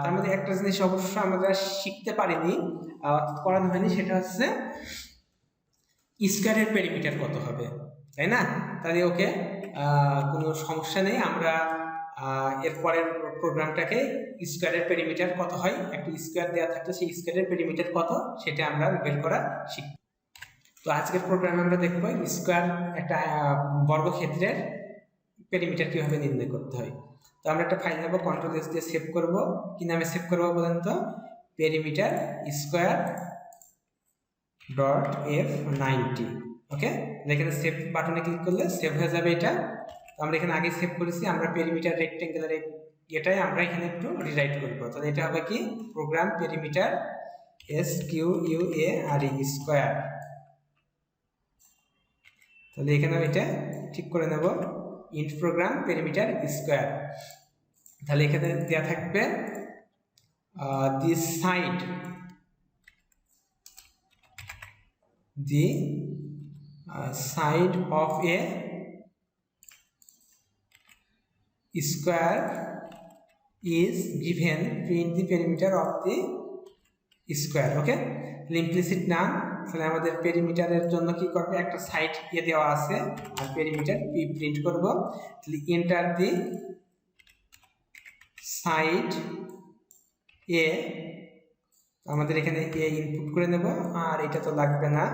তার মধ্যে একটা জিনিস অবশ্য আমরা শিখতে পারিনি, করানো হয়নি, সেটা হচ্ছে স্কোয়ারের পেরিমিটার কত হবে, তাই না? তাহলে ওকে, কোনো সমস্যা নেই, আমরা এরপরের প্রোগ্রামটাকে স্কোয়ারের পেরিমিটার কত হয়, একটা স্কোয়ার দেওয়া থাকলে সেই স্কোয়ারের পেরিমিটার কত সেটা আমরা বের করা শিখব। তো আজকের প্রোগ্রামে আমরা দেখব স্কোয়ার, একটা বর্গক্ষেত্রের পেরিমিটার কীভাবে নির্ণয় করতে হয়। তো আমরা একটা ফাইল নেব, কন্ট্রোল এস দিয়ে সেভ করব। কি নামে সেভ করব বলেন তো? Perimeter square .f90। ওকে, এখানে সেভ বাটনে ক্লিক করলে সেভ হয়ে যাবে এটা। তো আমরা এখানে আগে সেভ করেছি, আমরা পেরিমিটার রেক্ট্যাঙ্গুলার এটাই আমরা এখানে একটু রিরাইট করব। তাহলে এটা হবে কি, প্রোগ্রাম পেরিমিটার SQUARE স্কোয়ার। তাহলে এখানে এটা ঠিক করে নেব, ইন্ট প্রোগ্রাম পেরিমিটার স্কোয়ার। তাহলে এখানে দেওয়া থাকবে this side, the side of a square is given, print the perimeter of the square. Okay, implicit নাম, তাহলে আমাদের পেরিমিটারের জন্য কি করবে, একটা সাইড দেওয়া আছে আর পেরিমিটার পি প্রিন্ট করব। তাহলে এন্টার দি সাইড এ, আমাদের এখানে এ ইনপুট করে নেব, আর এটা তো লাগবে না।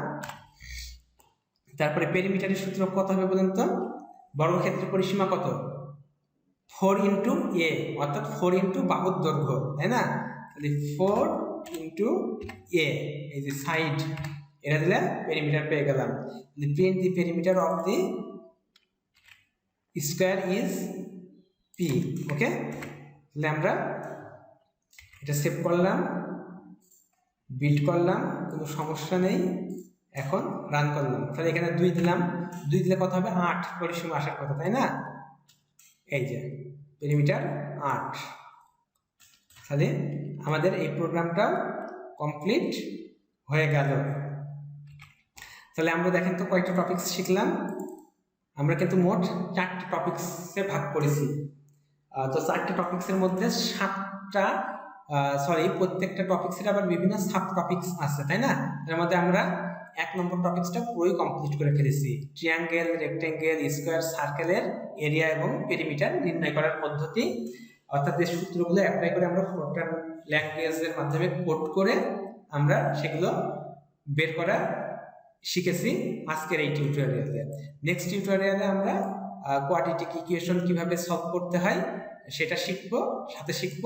তারপরে পেরিমিটারের সূত্র কত হবে বলেন তো? বর্গক্ষেত্রের পরিসীমা কত? 4 ইন্টু এ, অর্থাৎ 4 ইন্টু বাহুর দৈর্ঘ্য, তাই না? তাহলে 4 ইন্টু এ, এই যে সাইড, এটা দিলে পেরিমিটার পেয়ে গেলাম। Print the perimeter of the square is P. Okay, তাহলে আমরা এটা সেভ করলাম, বিল্ড করলাম, কোনো সমস্যা নেই। এখন রান করলাম, তাহলে এখানে 2 দিলাম, 2 দিলে কত হবে? 8 পরিসীমা আসার কথা, তাই না? এই যে পেরিমিটার 8। তাহলে আমাদের এই প্রোগ্রামটা কমপ্লিট হয়ে গেল। তাহলে আমরা দেখেন তো কয়েকটা টপিকস শিখলাম। আমরা কিন্তু মোট 4টা টপিক্সে ভাগ করেছি। তো 4টা টপিক্সের মধ্যে 7টা, প্রত্যেকটা টপিক্সের আবার বিভিন্ন সাব টপিক্স আছে, তাই না? এর মধ্যে আমরা 1 নম্বর টপিক্সটা পুরোই কমপ্লিট করে ফেলেছি। ট্রায়াঙ্গেল, রেক্ট্যাঙ্গেল, স্কোয়ার, সার্কেলের এরিয়া এবং পেরিমিটার নির্ণয় করার পদ্ধতি, অর্থাৎ এই সূত্রগুলো অ্যাপ্লাই করে আমরা ফোরট্রান ল্যাঙ্গুয়েজের মাধ্যমে কোড করে আমরা সেগুলো বের করা শিখেছি আজকের এই টিউটোরিয়ালে। নেক্সট টিউটোরিয়ালে আমরা কোয়াড্রেটিক ইকুয়েশন কিভাবে সলভ করতে হয় সেটা শিখব, সাথে শিখব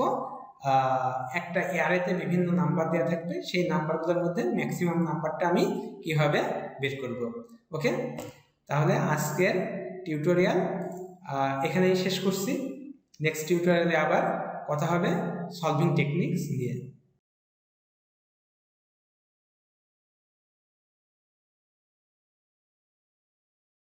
একটা অ্যারেতে বিভিন্ন নাম্বার দেওয়া থাকবে, সেই নাম্বারগুলোর মধ্যে ম্যাক্সিমাম নাম্বারটা আমি কিভাবে বের করব। ওকে, তাহলে আজকের টিউটোরিয়াল এখানেই শেষ করছি। নেক্সট টিউটোরিয়ালে আবার কথা হবে সলভিং টেকনিক্স নিয়ে।